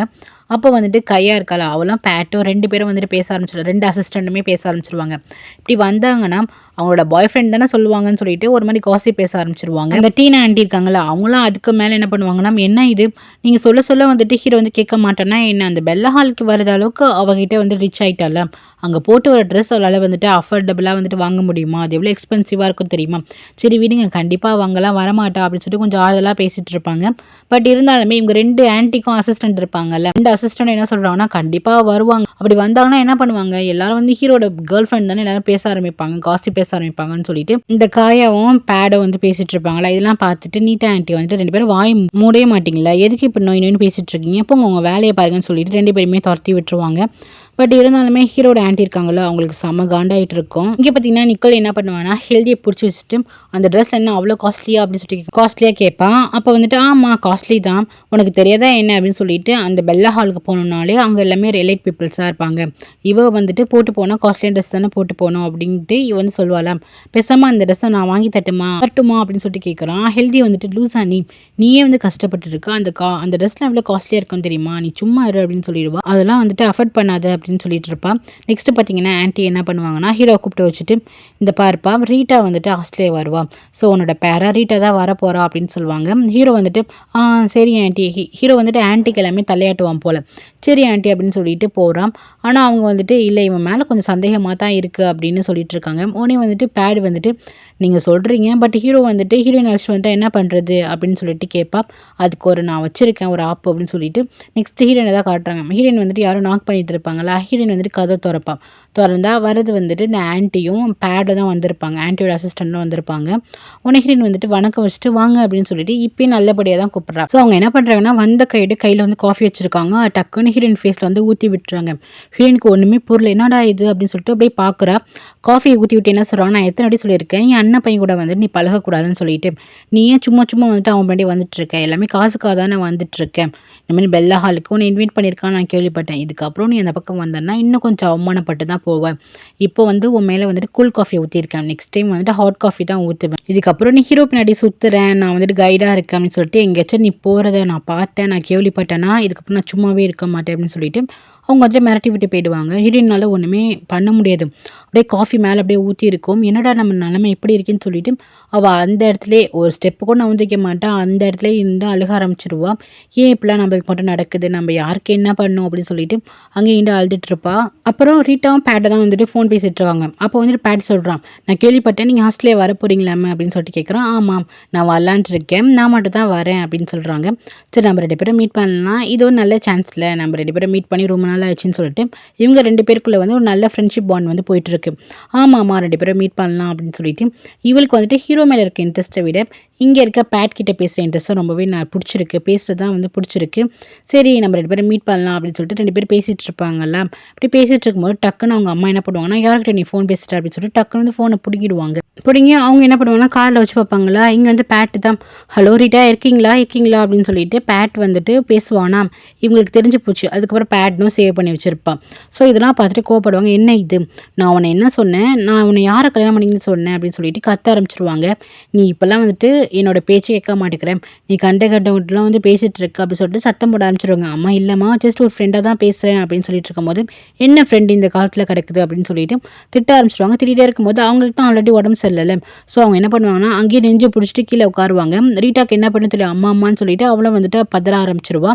Speaker 1: அப்போ வந்துட்டு கையா இருக்காளா அவளாம் பேட்டும் 2 பேரும் வந்துட்டு பேச ஆரம்பிச்சிடுவாங்க, 2 அசிஸ்டண்ட்டுமே பேச ஆரம்பிச்சிருவாங்க. இப்படி வந்தாங்கன்னா அவங்களோட பாய் ஃப்ரெண்ட் தானே சொல்லுவாங்கன்னு சொல்லிட்டு ஒரு மாதிரி காசிப் பேச ஆரம்பிச்சிருவாங்க. அந்த டீனா ஆண்டி இருக்காங்களா அவங்களாம் அதுக்கு மேலே என்ன பண்ணுவாங்கன்னா, என்ன இது நீங்கள் சொல்ல வந்துட்டு ஹீரோ வந்து கேட்க மாட்டேன்னா என்ன, அந்த பெல்லா ஹாலுக்கு வரது அளவுக்கு அவகிட்ட வந்து ரிச் ஆகிட்டால, அங்கே போட்டு ஒரு ட்ரெஸ் அவளால் வந்துட்டு அஃபோர்டபுளாக வந்துட்டு வாங்க முடியுமா, அது எவ்வளோ எக்ஸ்பென்சிவாக இருக்கும் தெரியுமா, சரி விடுங்க கண்டிப்பாக அவங்களாம் வரமாட்டா அப்படின்னு சொல்லிட்டு கொஞ்சம் ஆறுதலாக பேசிகிட்டு இருப்பாங்க. பட் இருந்தாலுமே இவங்க 2 ஆன்ட்டிக்கும் அசிஸ்டன்ட் இருப்பாங்கல்ல, 2 அசிஸ்டன்ட் என்ன சொல்கிறாங்கன்னா கண்டிப்பாக வருவாங்க, அப்படி வந்தாங்கன்னா என்ன பண்ணுவாங்க, எல்லாரும் வந்து ஹீரோட கேர்ள் ஃப்ரெண்ட் தானே எல்லாரும் பேச ஆரம்பிப்பாங்க, காசிப் பேச ஆரம்பிப்பாங்கன்னு சொல்லிட்டு இந்த காயாவும் பேடும் வந்து பேசிட்டு இருப்பாங்களா. இதெல்லாம் பார்த்துட்டு நீட்டா ஆன்ட்டி வந்துட்டு 2 பேரும் வாய் மூடவே மாட்டிங்களா, எதுக்கு இப்போ நோயின்னு பேசிட்டு இருக்கீங்க, இப்போ உங்கள் வேலையை பாருங்கன்னு சொல்லிட்டு 2 பேருமே துரத்தி விட்டுருவாங்க. பட் இருந்தாலுமே ஹீரோட ஆன்ட்டி இருக்காங்களோ அவங்களுக்கு செம்ம காண்டாயிட்டு இருக்கும். இங்கே பார்த்தீங்கன்னா நிக்கோல் என்ன பண்ணுவான்னா ஹெல்தியை பிடிச்சி வச்சுட்டு அந்த ட்ரெஸ் என்ன அவ்வளோ காஸ்ட்லியா அப்படின்னு சொல்லிட்டு காஸ்ட்லியாக கேட்பான். அப்போ வந்துட்டு ஆமாம் காஸ்ட்லி தான், உனக்கு தெரியாதா என்ன அப்படின்னு சொல்லிட்டு அந்த பெல்லா ஹாலுக்கு போகணுன்னாலே அங்கே எல்லாமே ரிலேட் பீப்புள்ஸாக இருப்பாங்க. இவ வந்துட்டு போட்டு போனால் காஸ்ட்லியான ட்ரெஸ் தானே போட்டு போகணும் அப்படின்ட்டு இவ வந்து சொல்லுவாளாம். பேசாமல் அந்த ட்ரெஸ்ஸை நான் வாங்கி தட்டுமா அப்படின்னு சொல்லிட்டு கேட்குறான். ஹெல்தி வந்துட்டு லூஸா நீயே வந்து கஷ்டப்பட்டு இருக்க அந்த ட்ரெஸ்லாம் எவ்வளோ காஸ்ட்லியாக இருக்கும் தெரியுமா, நீ சும்மா இரு அப்படின்னு சொல்லிடுவா. அதெல்லாம் வந்துட்டு அஃபோர்ட் பண்ணாத அப்படின்னு சொல்லிட்டு இருப்பா. நெக்ஸ்ட் பார்த்தீங்கன்னா ஆன்ட்டி என்ன பண்ணுவாங்கன்னா ஹீரோ கூப்பிட்டு வச்சுட்டு இந்த பாருப்பா ரீட்டா வந்துட்டு ஆஸ்திரேலியா வருவா, ஸோ உன்னோட பேரா ரீட்டா தான் வர போகிறா அப்படின்னு சொல்லுவாங்க. ஹீரோ வந்துட்டு சரி ஆன்ட்டி. ஹீரோ வந்துட்டு ஆன்ட்டிக்கு எல்லாமே தலையாட்டுவான் போல். சரி ஆன்ட்டி அப்படின்னு சொல்லிட்டு போகிறான். ஆனால் அவங்க வந்துட்டு இல்லை இவன் மேலே கொஞ்சம் சந்தேகமாக தான் இருக்குது அப்படின்னு சொல்லிட்டு இருக்காங்க. உடனே வந்துட்டு பேட் வந்துட்டு நீங்கள் சொல்கிறீங்க, பட் ஹீரோ வந்துட்டு ஹீரோயின் அழைச்சிட்டு வந்துட்டு என்ன பண்ணுறது அப்படின்னு சொல்லிட்டு கேட்பா. அதுக்கு நான் வச்சுருக்கேன் ஒரு ஆப் அப்படின்னு சொல்லிட்டு நெக்ஸ்ட் ஹீரோயினை தான் காட்டுறாங்க. ஹீரோயின் வந்துட்டு யாரும் நாக் பண்ணிட்டு இருப்பாங்களா, ஹீரோயின் வந்துட்டு கதை திறந்தா வரது வந்துட்டு இந்த ஆன்ட்டியும் பேடில் தான் வந்திருப்பாங்க. ஆன்ட்டியோட அசிஸ்டண்ட்டும் வந்திருப்பாங்க. உடனே ஹீரோயின் வந்துட்டு வணக்கம் வச்சுட்டு வாங்க அப்படின்னு சொல்லிட்டு இப்பயும் நல்லபடியாக தான் கூப்பிட்றாங்க. ஸோ அவங்க என்ன பண்ணுறாங்கன்னா வந்த கையில் வந்து காஃபி வச்சுருக்காங்க. டக்குன்னு ஹீரோயின் ஃபேஸில் வந்து ஊற்றி விட்டுறாங்க. ஹீரோயினுக்கு ஒன்றுமே பொருள் என்னடா இது அப்படின்னு சொல்லிட்டு அப்படியே பார்க்குறா. காஃபியை ஊற்றி விட்டு என்ன சொல்கிறாங்க, நான் எத்தனை வாட்டி சொல்லியிருக்கேன் என் அண்ணன் பையன் கூட வந்துட்டு நீ பழகக்கூடாதுன்னு சொல்லிட்டு, நீ ஏன் சும்மா வந்துட்டு அவன் பண்ணி வந்துட்டுருக்க, எல்லாமே காசுக்காக தானே வந்துட்டுருக்கேன். இந்த மாதிரி பெல்லா ஹாலுக்கு உன்னை இன்வைட் பண்ணியிருக்கான்னு நான் கேள்விப்பட்டேன். இதுக்கப்புறம் நீ அந்த பக்கம் வந்தேன்னா இன்னும் கொஞ்சம் அவமானப்பட்டு தான் போவேன். இப்போ வந்து உன் மேலே வந்துட்டு கூல் காஃபி ஊற்றிருக்கேன், நெக்ஸ்ட் டைம் வந்துட்டு ஹாட் காஃபி தான் ஊற்றுவேன். இதுக்கப்புறம் நீ ஹீரோ பின்னாடி சுற்றுறேன், நான் வந்துட்டு கைடாக இருக்கேன் அப்படின்னு சொல்லிட்டு எங்கேயாச்சும் நீ போகிறத நான் பார்த்தேன், நான் கேள்விப்பட்டேன்னா இதுக்கப்புறம் நான் சும்மாவே இருக்க மாட்டேன் அப்படின்னு சொல்லிட்டு அவங்க கொஞ்சம் மிரட்டி விட்டு போயிடுவாங்க. ஹீரோயினால் ஒன்றுமே பண்ண முடியாது. அப்படியே காஃபி மேலே அப்படியே ஊற்றி இருக்கும். என்னடா நம்ம நிலைமை எப்படி இருக்குன்னு சொல்லிட்டு அவள் அந்த இடத்துல ஒரு ஸ்டெப்பு கூட நவுந்திக்க மாட்டான். அந்த இடத்துல இருந்து அழுக ஆரம்பிச்சிருவா. ஏன் இப்படிலாம் நம்மளுக்கு மட்டும் நடக்குது, நம்ம யாருக்கு என்ன பண்ணணும் அப்படின்னு சொல்லிட்டு அங்கே இருந்து அழுதுட்டு இருப்பா. அப்புறம் ரீட்டாவும் பேட்டை தான் வந்துட்டு ஃபோன் பேசிட்டு இருக்காங்க. அப்போ வந்துட்டு பேட் சொல்கிறான், நான் கேள்விப்பட்டேன் நீங்கள் ஹாஸ்டலே வர போகிறீங்களாமே அப்படின்னு சொல்லிட்டு கேட்குறான். ஆமாம் நான் வரலான்ட்டு இருக்கேன், நான் மட்டும் தான் வரேன் அப்படின்னு சொல்கிறாங்க. சரி நம்ம 2 பேரும் மீட் பண்ணலாம், இது ஒரு நல்ல சான்ஸில் நம்ம 2 பேரும் மீட் பண்ணி ரொம்ப நாள் ஆச்சுன்னு சொல்லிட்டு இவங்க 2 பேருக்குள்ளே வந்து ஒரு நல்ல ஃப்ரெண்ட்ஷிப் பாண்ட் வந்து போயிட்டுருக்கு. ஆமாம்மா 2 பேரும் மீட் பண்ணலாம் அப்படின்னு சொல்லிட்டு இவளுக்கு வந்துட்டு ஹீரோ மேலே இருக்க இன்ட்ரெஸ்ட்டை விட இங்கே இருக்க பேட் கிட்ட பேசுகிற இன்ட்ரெஸ்ட்டாக ரொம்பவே நான் பிடிச்சிருக்கு, பேசுகிறது தான் வந்து பிடிச்சிருக்கு. சரி நம்ம 2 பேரும் மீட் பண்ணலாம் அப்படின்னு சொல்லிட்டு 2 பேரும் பேசிகிட்டு இருப்பாங்கல்ல. அப்படி பேசிகிட்டு இருக்கும்போது டக்குன்னு அவங்க அம்மா என்ன பண்ணுவாங்கன்னா யார்கிட்ட நீ ஃபோன் பேசிட்ட அப்படின்னு சொல்லிட்டு டக்குன்னு வந்து ஃபோனை பிடிங்கிடுவாங்க. பிடிங்கி அவங்க என்ன பண்ணுவாங்கன்னா காரில் வச்சு பார்ப்பாங்களா. இங்கே வந்து பேட்டு தான் ஹலோ ரீட்டா இருக்கீங்களா அப்படின்னு சொல்லிட்டு பேட் வந்துட்டு பேசுவானா. இவங்களுக்கு தெரிஞ்சு போச்சு. அதுக்கப்புறம் பேட்னும் சேவ் பண்ணி வச்சுருப்பான். ஸோ இதெல்லாம் பார்த்துட்டு கோவப்படுவாங்க. என்ன இது, நான் உன்னை என்ன சொன்னேன், நான் உன்னை யாரை கல்யாணம் பண்ணிங்கன்னு சொன்னேன் அப்படின்னு சொல்லிட்டு கத்த ஆரம்பிச்சிருவாங்க. நீ இப்போல்லாம் வந்துட்டு என்னோட பேச்சு கேட்க மாட்டேங்கிறேன், நீ கண்டவங்கலாம் வந்து பேசிகிட்டு இருக்க அப்படின்னு சொல்லிட்டு சத்தம் போட ஆரம்பிச்சிருவாங்க. அம்மா இல்லைம்மா ஜஸ்ட் ஒரு ஃப்ரெண்டாக தான் பேசுகிறேன் அப்படின்னு சொல்லிட்டு இருக்கும்போது என்ன ஃப்ரெண்டு இந்த காலத்தில் கிடக்குது அப்படின்னு சொல்லிட்டு திட்ட ஆரம்பிச்சிருவாங்க. திட்டிகிட்டே இருக்கும்போது அவங்களுக்கு தான் ஆல்ரெடி உடம்பு சரியில்லை. ஸோ அவங்க என்ன பண்ணுவாங்கன்னா அங்கேயே நெஞ்சு பிடிச்சிட்டு கீழே உட்காருவாங்க. ரீட்டாக்கு என்ன பண்ணு தெரியல, அம்மான்னு சொல்லிட்டு அவளும் வந்துட்டு பதற ஆரம்பிச்சிருவா.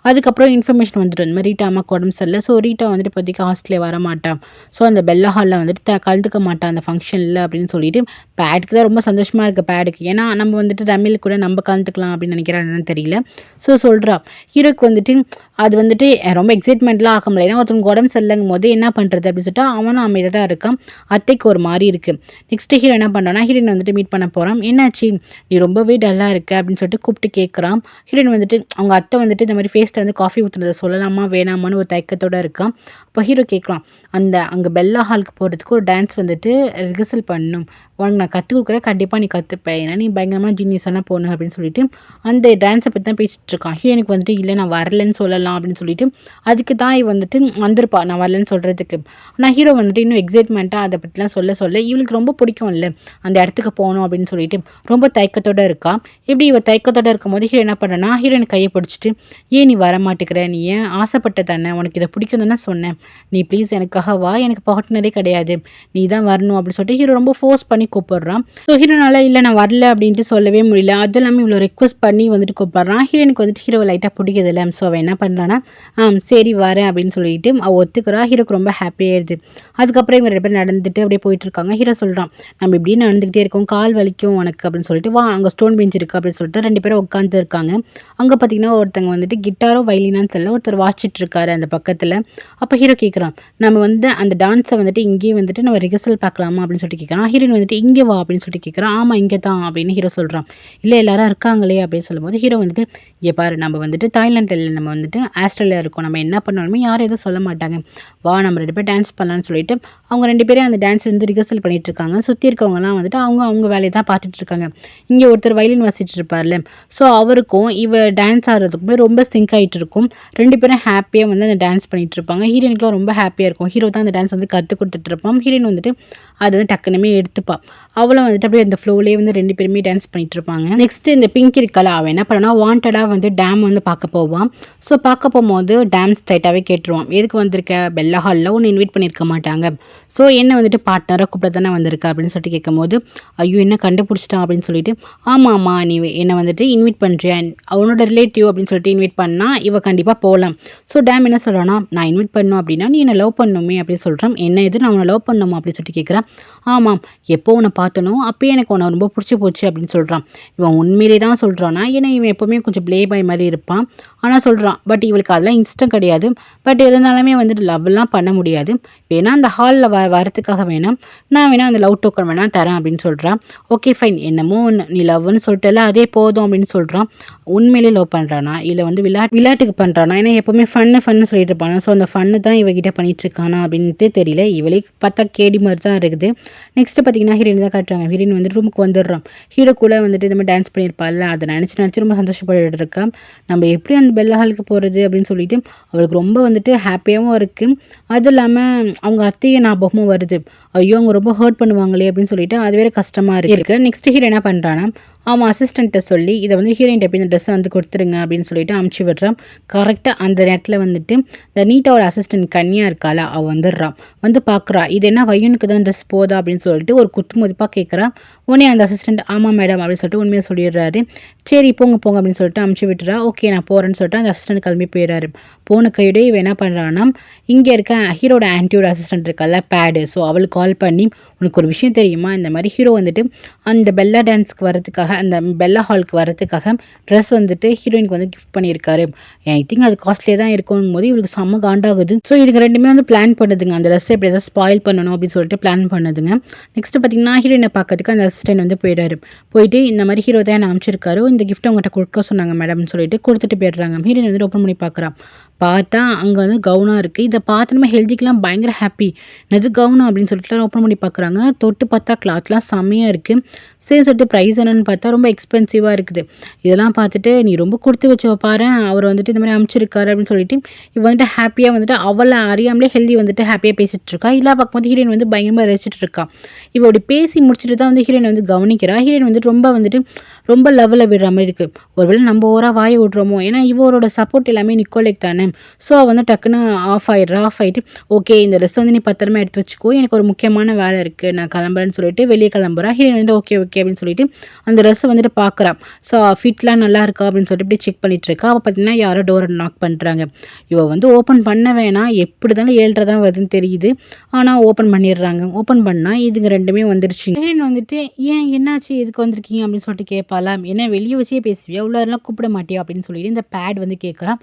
Speaker 1: அதுக்கப்புறம் இன்ஃபர்மேஷன் வந்துட்டு இந்த மாதிரி ரீட்டா அம்மாக்கு உடம்பு சரியில்லை, ஸோ ரீட்டா வந்துட்டு இப்போதைக்கு ஹாஸ்டலே வர மாட்டான், ஸோ அந்த பெல்லா ஹாலில் வந்துட்டு கலந்துக்க மாட்டான் அந்த ஃபங்க்ஷனில் அப்படின்னு சொல்லிட்டு பேடுக்கு தான் ரொம்ப சந்தோஷமாக இருக்குது. பேடுக்கு ஏன்னா நம்ம வந்துட்டு ரமில் கூட நம்ம கலந்துக்கலாம் அப்படின்னு நினைக்கிறான்னு தெரியல. ஸோ சொல்கிறா. ஹீரோக்கு வந்துட்டு அது வந்துட்டு ரொம்ப எக்ஸைட்மெண்ட்லாம் ஆக முடியல. ஏன்னா ஒருத்தவங்க உடம்பு சரியில்லைங்கும் போது என்ன பண்ணுறது அப்படின்னு சொல்லிட்டு அவனும் அமைதியாக தான் இருக்கான். அத்தைக்கு ஒரு மாதிரி இருக்குது. நெக்ஸ்ட் ஹீரோ என்ன பண்ணுறான்னா ஹீரோயின் வந்துட்டு மீட் பண்ண போகிறான். என்னாச்சு நீ ரொம்பவே டல்லாக இருக்க அப்படின்னு சொல்லிட்டு கூப்பிட்டு கேட்குறான். ஹீரோயின் வந்துட்டு அவங்க அத்தை வந்துட்டு இந்த மாதிரி ஃபேஸில் வந்து காஃபி ஊற்றுனதை சொல்லலாமா வேணாமான்னு ஒரு தயக்கத்தோடு இருக்கான். அப்போ ஹீரோ கேட்கலாம், அங்கே பெல்லா ஹாலுக்கு போகிறதுக்கு ஒரு டான்ஸ் வந்துட்டு ரிஹர்சல் பண்ணணும், உனக்கு நான் கற்றுக் கொடுக்குறேன், கண்டிப்பாக நீ கற்றுப்பேன், ஏன்னா நீ பயங்கரமாக ஜீனியஸ் எல்லாம் போகணும் அப்படின்னு சொல்லிட்டு அந்த டான்ஸை பற்றி தான் பேசிகிட்டு இருக்கான். ஹீரோனுக்கு வந்துட்டு இல்லை நான் வரலன்னு சொல்லலாம் அப்படின்னு சொல்லிட்டு அதுக்கு தான் வந்துட்டு வந்திருப்பா நான் வரலன்னு சொல்கிறதுக்கு. ஆனால் ஹீரோ வந்துட்டு இன்னும் எக்ஸைட்மெண்ட்டாக அதை பற்றிலாம் சொல்ல இவளுக்கு ரொம்ப பிடிக்கும் இல்லை அந்த இடத்துக்கு போகணும் அப்படின்னு சொல்லிட்டு ரொம்ப தயக்கத்தோடு இருக்கா. இப்படி இவள் தயக்கத்தோடு இருக்கும்போது ஹீரோ என்ன பண்ணுறேன்னா ஹீரோயின் கையை பிடிச்சிட்டு ஏன் நீ வர மாட்டேங்கிற, நீ ஏன் ஆசைப்பட்ட தானே, உனக்கு இதை பிடிக்கும் தானே சொன்னேன், நீ ப்ளீஸ் எனக்காக வா, எனக்கு பார்ட்னரே கிடையாது, நீ தான் வரணும் அப்படின்னு சொல்லிட்டு ஹீரோ ரொம்ப ஃபோர்ஸ் பண்ணி கூப்பிடுறான். ஸோ ஹீரோனால இல்லை நான் வரல அப்படின்ட்டு சொல்லவே முடியல. அது எல்லாமே இவ்வளோ ரெக்வஸ்ட் பண்ணி வந்துட்டு கூப்பிட்றான். ஹீரோனுக்கு வந்துட்டு ஹீரோ லைட்டாக பிடிக்குது இல்லை. ஸோ அவன் என்ன பண்ணுறான்னா சரி வரேன் அப்படின்னு சொல்லிட்டு அவள் ஒத்துக்கிறா. ஹீரோக்கு ரொம்ப ஹாப்பியாகிடுது. அதுக்கப்புறம் இவங்க 2 பேர் நடந்துட்டு அப்படியே போயிட்டு இருக்காங்க. ஹீரோ சொல்கிறான், நம்ம இப்படியே நடந்துக்கிட்டே இருக்கோம், கால் வலிக்கும் உனக்கு அப்படின்னு சொல்லிட்டு வா அங்கே ஸ்டோன் பெஞ்ச் இருக்குது அப்படின்னு சொல்லிட்டு 2 பேரும் உட்காந்து இருக்காங்க. அங்கே பார்த்தீங்கன்னா ஒருத்தங்க வந்துட்டு கிட்டாரோ வயலினான்னு தெரியல ஒருத்தர் வாசிச்சுட்டு இருக்காரு அந்த பக்கத்தில். அப்போ ஹீரோ கேட்குறான், நம்ம வந்து அந்த டான்ஸை வந்துட்டு இங்கேயே வந்துட்டு நம்ம ரிஹர்சல் பார்க்கலாமா அப்படின்னு சொல்லிட்டு கேட்குறான். ஹீரோயின் வந்துட்டு இங்கே வா அப்படின்னு சொல்லிட்டு கேட்குறான். ஆமாம் இங்கே தான் அப்படின்னு ஹீரோ சொல்கிறான். இல்லை எல்லாரும் இருக்காங்களே அப்படின்னு சொல்லும்போது ஹீரோ வந்துட்டு இங்கே பாரு நம்ம வந்துட்டு தாய்லாண்டில் நம்ம வந்துட்டு ஆஸ்திரேலியா இருக்கோம், நம்ம என்ன பண்ணாலுமே யாரும் எதுவும் சொல்ல மாட்டாங்க, வா நம்ம 2 பேர் டான்ஸ் பண்ணலான்னு சொல்லிட்டு அவங்க 2 பேரும் அந்த டான்ஸ் வந்து ரிஹர்சல் பண்ணிட்டு இருக்காங்க. சுற்றி இருக்கவங்க இருக்கிறவங்கலாம் வந்துட்டு அவங்க வேலையை தான் பார்த்துட்டு இருக்காங்க. இங்கே ஒருத்தர் வயலின் வாசிச்சுட்டு இருப்பார்ல, ஸோ அவருக்கும் டான்ஸ் ஆடுறதுக்குமே ரொம்ப சிங்க் ஆகிட்டு இருக்கும். 2 பேரும் ஹாப்பியாக வந்து அந்த டான்ஸ் பண்ணிகிட்டு இருப்பாங்க. ஹீரோயினுக்குலாம் ரொம்ப ஹாப்பியாக இருக்கும். ஹீரோ தான் அந்த டான்ஸ் வந்து கற்றுக் கொடுத்துட்டு இருப்பான். ஹீரோயின் வந்துட்டு அது வந்து டக்குனுமே எடுத்துப்பா. அவளும் வந்துட்டு அப்படியே அந்த ஃப்ளோலேயே வந்து 2 பேருமே டான்ஸ் பண்ணிட்டு இருப்பாங்க. நெக்ஸ்ட்டு இந்த பிங்க் இருக்கால, அவன் என்ன பண்ணனா வாண்டடாக வந்து டேம் வந்து பார்க்க போவான். ஸோ பார்க்க போகும்போது டேம் ஸ்ட்ரைட்டாகவே கேட்டுருவான், எதுக்கு வந்திருக்க, பெல்லா ஹாலில் ஒன்று இன்வைட் பண்ணியிருக்க மாட்டாங்க, ஸோ என்ன வந்துட்டு பார்ட்னராக கூப்பிட தானே வந்திருக்க அப்படின்னு சொல்லிட்டு கேட்கும்போது, ஐயோ என்ன கண்டுபிடிச்சிட்டான் அப்படின்னு சொல்லிட்டு, ஆமாம்மா நீ என்னை வந்துட்டு இன்வைட் பண்ணுறியா, அவனோட ரிலேட்டிவ் அப்படின்னு சொல்லிட்டு இன்வைட் பண்ணால் இவ கண்டிப்பாக போகலாம். ஸோ டேம் என்ன சொல்கிறான்னா, நான் இன்வைட் பண்ணணும் அப்படின்னா நீ என்னை லவ் பண்ணணுமே அப்படின்னு சொல்கிறேன். என்ன இது நான் உன்னை லவ் பண்ணணுமா அப்படின்னு சொல்லிட்டு கேட்குறேன். ஆமாம், எப்போ உன்னை பார்த்தனோ அப்போயே எனக்கு உன்னை ரொம்ப பிடிச்சி போச்சு அப்படின்னு சொல்கிறான். இவன் உண்மையிலே தான் சொல்கிறானா, ஏன்னா இவன் எப்போவுமே கொஞ்சம் ப்ளே பாய் மாதிரி இருப்பான். ஆனால் சொல்கிறான், பட் இவளுக்கு அதெல்லாம் இன்ஸ்டம் கிடையாது. பட் இருந்தாலுமே வந்துட்டு லவ்லாம் பண்ண முடியாது. வேணா அந்த ஹாலில் வரத்துக்காக வேணாம், நான் வேணா அந்த லவ் டோக்கன் வேணா தரேன் அப்படின்னு சொல்கிறான். ஓகே ஃபைன், என்னமோ நீ லவ்னு சொல்லிட்டல அதே போதும் அப்படின்னு சொல்கிறான். உண்மையிலே லவ் பண்ணுறானா இல்லை வந்து விளையாட்டுக்கு பண்ணுறானா, ஏன்னா எப்போவுமே ஃபன்னு சொல்லிட்டு இருப்பானா. ஸோ அந்த ஃபன்னு தான் இவகிட்ட பண்ணிட்டு இருக்கானா அப்படின்ட்டு தெரியல. இவளே பார்த்தா கேடி மாதிரி தான் இருக்குது. நெக்ஸ்ட்டு பார்த்தீங்கன்னா ஹீரோயின் தான் காட்டுறாங்க. ஹீரோயின் வந்து ரூமுக்கு வந்துடுறான். ஹீரோ கூட வந்துட்டு இந்த மாதிரி டான்ஸ் பண்ணியிருப்பாள்ல, அதை நினச்சி ரொம்ப சந்தோஷப்பட்டு இருக்கா. நம்ம எப்படி அந்த பெல்லா ஹாலுக்கு போகிறது அப்படின்னு சொல்லிட்டு அவளுக்கு ரொம்ப வந்துட்டு ஹாப்பியாகவும் இருக்குது. அதுவும் இல்லாமல் அவங்க அத்தையை ஞாபகமும் வருது. ஐயோ அவங்க ரொம்ப ஹர்ட் பண்ணுவாங்களே அப்படின்னு சொல்லிட்டு அது வேறு கஷ்டமாக இருக்குது. நெக்ஸ்ட் ஹீரோ என்ன பண்ணுறான்னா, அவன் அசிஸ்டண்ட்டை சொல்லி இதை வந்து ஹீரோயின் எப்படி இந்த ட்ரெஸ்ஸை வந்து கொடுத்துருங்க அப்படின்னு சொல்லிட்டு அமுச்சு விடுறான். கரெக்டாக அந்த நேரத்தில் வந்துட்டு இந்த நீட்டாவோட அசிஸ்டன்ட் கன்னியா இருக்காளா, அவள் வந்துடுறான். வந்து பார்க்குறா, இது என்ன வையனுக்கு தான் ட்ரெஸ் போதா அப்படின்னு சொல்லிட்டு ஒரு குத்து மதிப்பாக கேட்குறா. உடனே அந்த அசிஸ்டண்ட் ஆமாம் மேடம் அப்படின்னு சொல்லிட்டு உண்மையாக சொல்லிடுறாரு. சரி போங்க அப்படின்னு சொல்லிட்டு அமுச்சு விட்டுறா. ஓகே நான் போகிறேன்னு சொல்லிட்டு அந்த அசிஸ்டன்ட் கிளம்பி போயிடுறாரு. போன கையோட இவன் என்ன பண்ணுறான்னா, இங்கே இருக்க ஹீரோட ஆன்ட்டியோட அசிஸ்டன்ட் இருக்கால பேடு, ஸோ அவளுக்கு கால் பண்ணி, உனக்கு ஒரு விஷயம் தெரியுமா, இந்த மாதிரி ஹீரோ வந்துட்டு அந்த பெல்லா டான்ஸ்க்கு வரதுக்காக அந்த பெல்லா ஹாலுக்கு வரதுக்காக ட்ரெஸ் வந்துட்டு ஹீரோயினுக்கு வந்து கிஃப்ட் பண்ணியிருக்காரு. ஐ திங்க் அது காஸ்ட்லியாக தான் இருக்கும் போது இவளுக்கு செம்ம காண்டாகுது. ஸோ இதுக்கு ரெண்டுமே வந்து பிளான் பண்ணுதுங்க, அந்த ட்ரெஸ்ஸை எப்படி ஏதாவது ஸ்பாயில் பண்ணணும் அப்படின்னு சொல்லிட்டு பிளான் பண்ணுதுங்க. நெக்ஸ்ட்டு பார்த்தீங்கன்னா ஹீரோயினை பார்க்கறதுக்கு அந்த அசிஸ்டன்ட் வந்து போயிடாரு. போயிட்டு இந்த மாதிரி ஹீரோ தான் என்ன அமைச்சிருக்காரு, இந்த கிஃப்ட் அவங்ககிட்ட கொடுக்க சொன்னாங்க மேடம்னு சொல்லிட்டு கொடுத்துட்டு போயிடுறாங்க. ஹீரோயின் வந்து ஓப்பன் பண்ணி பார்க்குறான். பார்த்தா அங்கே வந்து கவுனாக இருக்குது. இதை பார்த்து நம்ம ஹெல்திக்கெலாம் பயங்கர ஹாப்பி. என்னது கவுனா அப்படின்னு சொல்லிட்டு ஓப்பன் பண்ணி பார்க்குறாங்க. தொட்டு பார்த்தா கிளாத்லாம் செம்மையாக இருக்குது. சரி சொல்லிட்டு ப்ரைஸ் என்னன்னு பார்த்தா ரொம்ப எக்ஸ்பென்சிவாக இருக்குது. இதெல்லாம் பார்த்துட்டு நீ ரொம்ப கொடுத்து வச்ச பாரு, அவர் வந்துட்டு இந்த மாதிரி அமைச்சிருக்காரு அப்படின்னு சொல்லிட்டு இவ வந்துட்டு ஹாப்பியாக வந்துட்டு அவளை அறியாமலே ஹெல்தி வந்துட்டு ஹாப்பியாக பேசிகிட்டு இருக்கா. இல்லை பார்க்கும்போது ஹீரோயின் வந்து பயங்கரமாக ரசிச்சுட்டு இருக்கா. இவளுடைய பேசி முடிச்சுட்டு தான் வந்து ஹீரோயின் வந்து கவனிக்கிறா. ஹீரோயின் வந்துட்டு ரொம்ப லெவலில் விடுற மாதிரி இருக்குது. ஒருவேளை நம்ம ஓரா வாயை விட்றோமோ, ஏன்னா இவரோட சப்போர்ட் எல்லாமே நிக்கோலேக் தானே. ஸோ வந்து டக்குன்னு ஆஃப் ஆகிட்டு ஓகே இந்த ட்ரெஸ் வந்து நீ பத்திரமா எடுத்து வச்சுக்கோ, எனக்கு ஒரு முக்கியமான வேலை இருக்குது, நான் கிளம்புறேன்னு சொல்லிட்டு வெளியே கிளம்புறா. ஹீரோயின் வந்து ஓகே அப்படின்னு சொல்லிட்டு அந்த ட்ரெஸ்ஸை வந்துட்டு பார்க்குறா. ஸோ ஃபிட்லாம் நல்லா இருக்கா அப்படின்னு சொல்லிட்டு இப்படி செக் பண்ணிட்டு இருக்கா. அவள் பார்த்தீங்கன்னா யாரோ டோரை நாக் பண்ணுறாங்க. இவள் வந்து ஓப்பன் பண்ண வேணாம், எப்படி தானே 7:30 தான் வருதுன்னு தெரியுது, ஆனால் ஓப்பன் பண்ணிடுறாங்க. ஓப்பன் பண்ணால் இதுங்க ரெண்டுமே வந்துருச்சு. ஹீரோயின் வந்துட்டு ஏன் என்னாச்சு எதுக்கு வந்திருக்கீங்க அப்படின்னு சொல்லிட்டு கேட்பாலாம். ஏன்னா வெளியே வச்சே பேசுவியா, உள்ளாரெலாம் கூப்பிட மாட்டியா அப்படின்னு சொல்லிட்டு இந்த பேட் வந்து கேட்குறான்.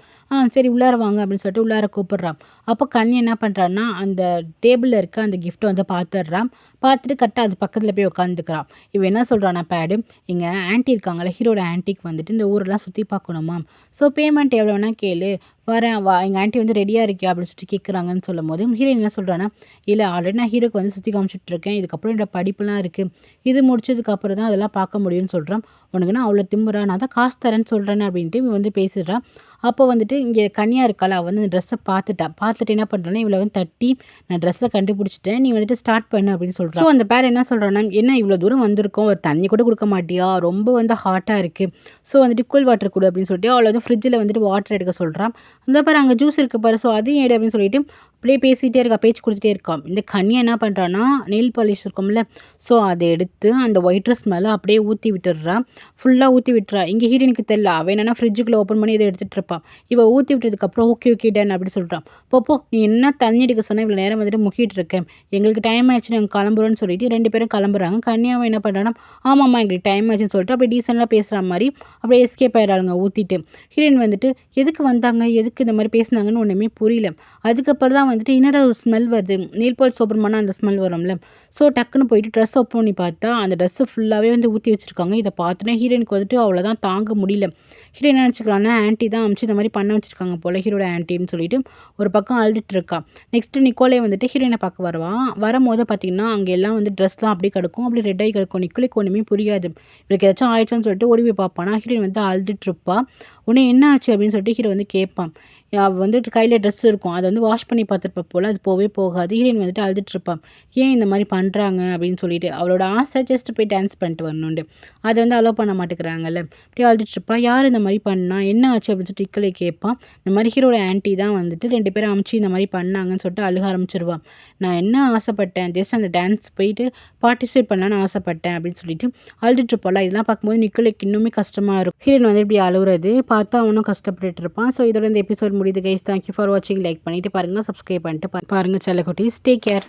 Speaker 1: சரி உள்ளார வாங்க அப்படின்னு சொல்லிட்டு உள்ளார கூப்பிட்றான். அப்போ கண்ணி என்ன பண்ணுறான்னா அந்த டேபிளில் இருக்க அந்த கிஃப்ட்டை வந்து பார்த்துட்றான். பார்த்துட்டு கரெக்டாக அது பக்கத்தில் போய் உட்காந்துக்கிறான். இவன் என்ன சொல்கிறான்னா பேடு, எங்கள் ஆன்ட்டி இருக்காங்களே ஹீரோட ஆன்ட்டிக்கு வந்துட்டு இந்த ஊரெல்லாம் சுற்றி பார்க்கணுமா, ஸோ பேமெண்ட் எவ்வளோ வேணால் கேளு, வரேன் வா, எங்கள் ஆன்ட்டி வந்து ரெடியாக இருக்கியா அப்படின்னு சொல்லிட்டு கேட்குறாங்கன்னு சொல்லும் போது ஹீரோயின் என்ன சொல்கிறான்னா, இல்லை ஆல்ரெடி நான் ஹீரோக்கு வந்து சுற்றி காமிச்சிட்ருக்கேன், இதுக்கப்புறம் என்னோட படிப்புலாம் இருக்குது, இது முடிச்சதுக்கப்புறம் தான் அதெல்லாம் பார்க்க முடியும்னு சொல்கிறான். உனக்கு நான் அவ்வளோ திம்புறா, நான் தான் காசு தரேன்னு சொல்கிறேன்னு அப்படின்ட்டு இவன் வந்து பேசுகிறான். அப்போ வந்துட்டு இங்கே கன்னியா இருக்காளா, அவள் வந்து அந்த ட்ரெஸ்ஸை பார்த்துட்டு என்ன பண்ணுறான்னா இவளை வந்து தட்டி, நான் ட்ரெஸ்ஸை கண்டுபிடிச்சிட்டேன், நீ வந்துட்டு ஸ்டார்ட் பண்ணு அப்படின்னு சொல்கிறான். ஸோ அந்த பேர் என்ன சொல்கிறான்னா, என்ன இவ்வளோ தூரம் வந்திருக்கோம், ஒரு தண்ணி கூட கொடுக்க மாட்டியா, ரொம்ப வந்து ஹாட்டாக இருக்குது, ஸோ வந்துட்டு கூல் வாட்டர் கொடு அப்படின்னு சொல்லிட்டு அவளை வந்து ஃப்ரிட்ஜில் வந்துட்டு வாட்டர் எடுக்க சொல்கிறான். அந்த பாரு அங்கே ஜூஸ் இருக்குது பாரு, ஸோ அதையும் எடு அப்படின்னு சொல்லிட்டு அப்படியே பேசிகிட்டே இருக்கா, பேச்சு கொடுத்துட்டே இருக்கான். இந்த கன்னியா என்ன பண்ணுறான்னா நெயில் பாலிஷ் இருக்கும்ல, ஸோ அதை எடுத்து அந்த ஒயிட் ட்ரெஸ் மேலே அப்படியே ஊற்றி விட்டுடுறா, ஃபுல்லாக ஊற்றி விட்டுறா. இங்கே ஹீரோனுக்கு தெரியல, அவன் என்னன்னா ஃப்ரிட்ஜுக்குள்ளே ஓப்பன் பண்ணி இதை எடுத்துகிட்டு இருப்பான். இவள் ஊற்றி விட்டதுக்கப்புறம் ஓகே டன் அப்படின்னு சொல்கிறான். போ நீ என்ன தண்ணி எடுக்க சொன்னால் இவ்வளோ நேரம் வந்துட்டு முக்கிட்டு இருக்கேன், எங்களுக்கு டைம் ஆயிடுச்சு நாங்கள் கிளம்புறோன்னு சொல்லிட்டு 2 பேரும் கிளம்புறாங்க. கன்னியாவை என்ன பண்ணுறான்னா, ஆமாம்மா எங்களுக்கு டைம் ஆச்சுன்னு சொல்லிட்டு அப்படியே டீசெண்டாக பேசுகிற மாதிரி அப்படியே எஸ்கேப் ஆயிடுறாங்க ஊற்றிட்டு. ஹீரோயின் வந்துட்டு எதுக்கு வந்தாங்க, எதுக்கு இந்த மாதிரி பேசினாங்கன்னு ஒன்றுமே புரியல. அதுக்கப்புறம் தான் வந்துட்டு என்னடா ஒரு ஸ்மெல் வருது, நெயில் பாலிஷ் ஓப்பன் பண்ணால் அந்த ஸ்மெல் வரும்ல. ஸோ டக்குன்னு போயிட்டு ட்ரெஸ் ஓப்பன் பண்ணி பார்த்தா அந்த ட்ரெஸ்ஸு ஃபுல்லாகவே வந்து ஊற்றி வச்சுருக்காங்க. இதை பார்த்தோன்னே ஹீரோயினுக்கு வந்துட்டு அவ்வளோதான், தாங்க முடியல. ஹீரோ என்ன நினச்சிக்கிறான்னா ஆன்ட்டி தான் அமுச்சு இந்த மாதிரி பண்ண வச்சுருக்காங்க போல், ஹீரோட ஆன்ட்டின்னு சொல்லிட்டு ஒரு பக்கம் அழுதுட்டு இருக்கா. நெக்ஸ்ட்டு நிக்கோலே வந்துட்டு ஹீரோயினை பார்க்க வருவான். வரும்போது பார்த்தீங்கன்னா அங்கே எல்லாம் வந்து ட்ரெஸ்லாம் அப்படியே கிடக்கும், அப்படியே ரெட் ஆகி கிடக்கும். நிக்கோலுக்கு ஒன்றுமே புரியாது. இவளுக்கு ஏதாச்சும் ஆயிடுச்சான்னு சொல்லிட்டு ஓடி போய் பார்ப்பானா. ஹீரோயின் வந்து அழுதுட்டு இருப்பா. உடனே என்ன ஆச்சு அப்படின்னு சொல்லிட்டு ஹீரோ வந்து கேட்பான். அவள் வந்துட்டு கையில் ட்ரெஸ் இருக்கும், அதை வந்து வாஷ் பண்ணி பார்த்துருப்பா போல், அது போகவே போகாது. ஹீரோயின் வந்துட்டு அழுதுட்டு இருப்பான். ஏன் இந்த மாதிரி பண்ணுறாங்க அப்படின்னு சொல்லிட்டு. அவளோட ஆசை ஜஸ்ட் போய் டான்ஸ் பண்ணிட்டு வரணுண்டு, அதை வந்து அலோவ் பண்ண மாட்டேங்கிறாங்கல்ல. அப்படியே அழுதுட்டு இருப்பா. யார் இந்த மாதிரி பண்ணா, என்ன ஆச்சு அப்படின்னு சொல்லிட்டு நிக்கோலே கேட்பான். இந்த மாதிரி ஹீரோட ஆன்ட்டி தான் வந்துட்டு 2 பேரும் அமுச்சு இந்த மாதிரி பண்ணாங்கன்னு சொல்லிட்டு அழுக ஆரம்பிச்சிருவான். நான் என்ன ஆசைப்பட்டேன், ஜஸ்ட் அந்த டான்ஸ் போயிட்டு பார்ட்டிசிபேட் பண்ணலான்னு ஆசைப்பட்டேன் அப்படின்னு சொல்லிட்டு அழுதுட்டு இருப்பாள். இதெல்லாம் பார்க்கும்போது நிக்கோலுக்கு இன்னுமே கஷ்டமாக இருக்கும். ஹீரோயின் வந்து இப்படி அழுகுறது பார்த்தா அவனும் கஷ்டப்பட்டுட்டு இருப்பான். ஸோ இதோட இந்த எபிசோட் முடியுது கைஸ். தேங்க்யூ ஃபார் வாட்சிங். லைக் பண்ணிட்டு பாருங்கள், சப்ஸ்கிரைப் பண்ணிட்டு பாருங்கள் செல்லக்குட்டீஸ். Take care.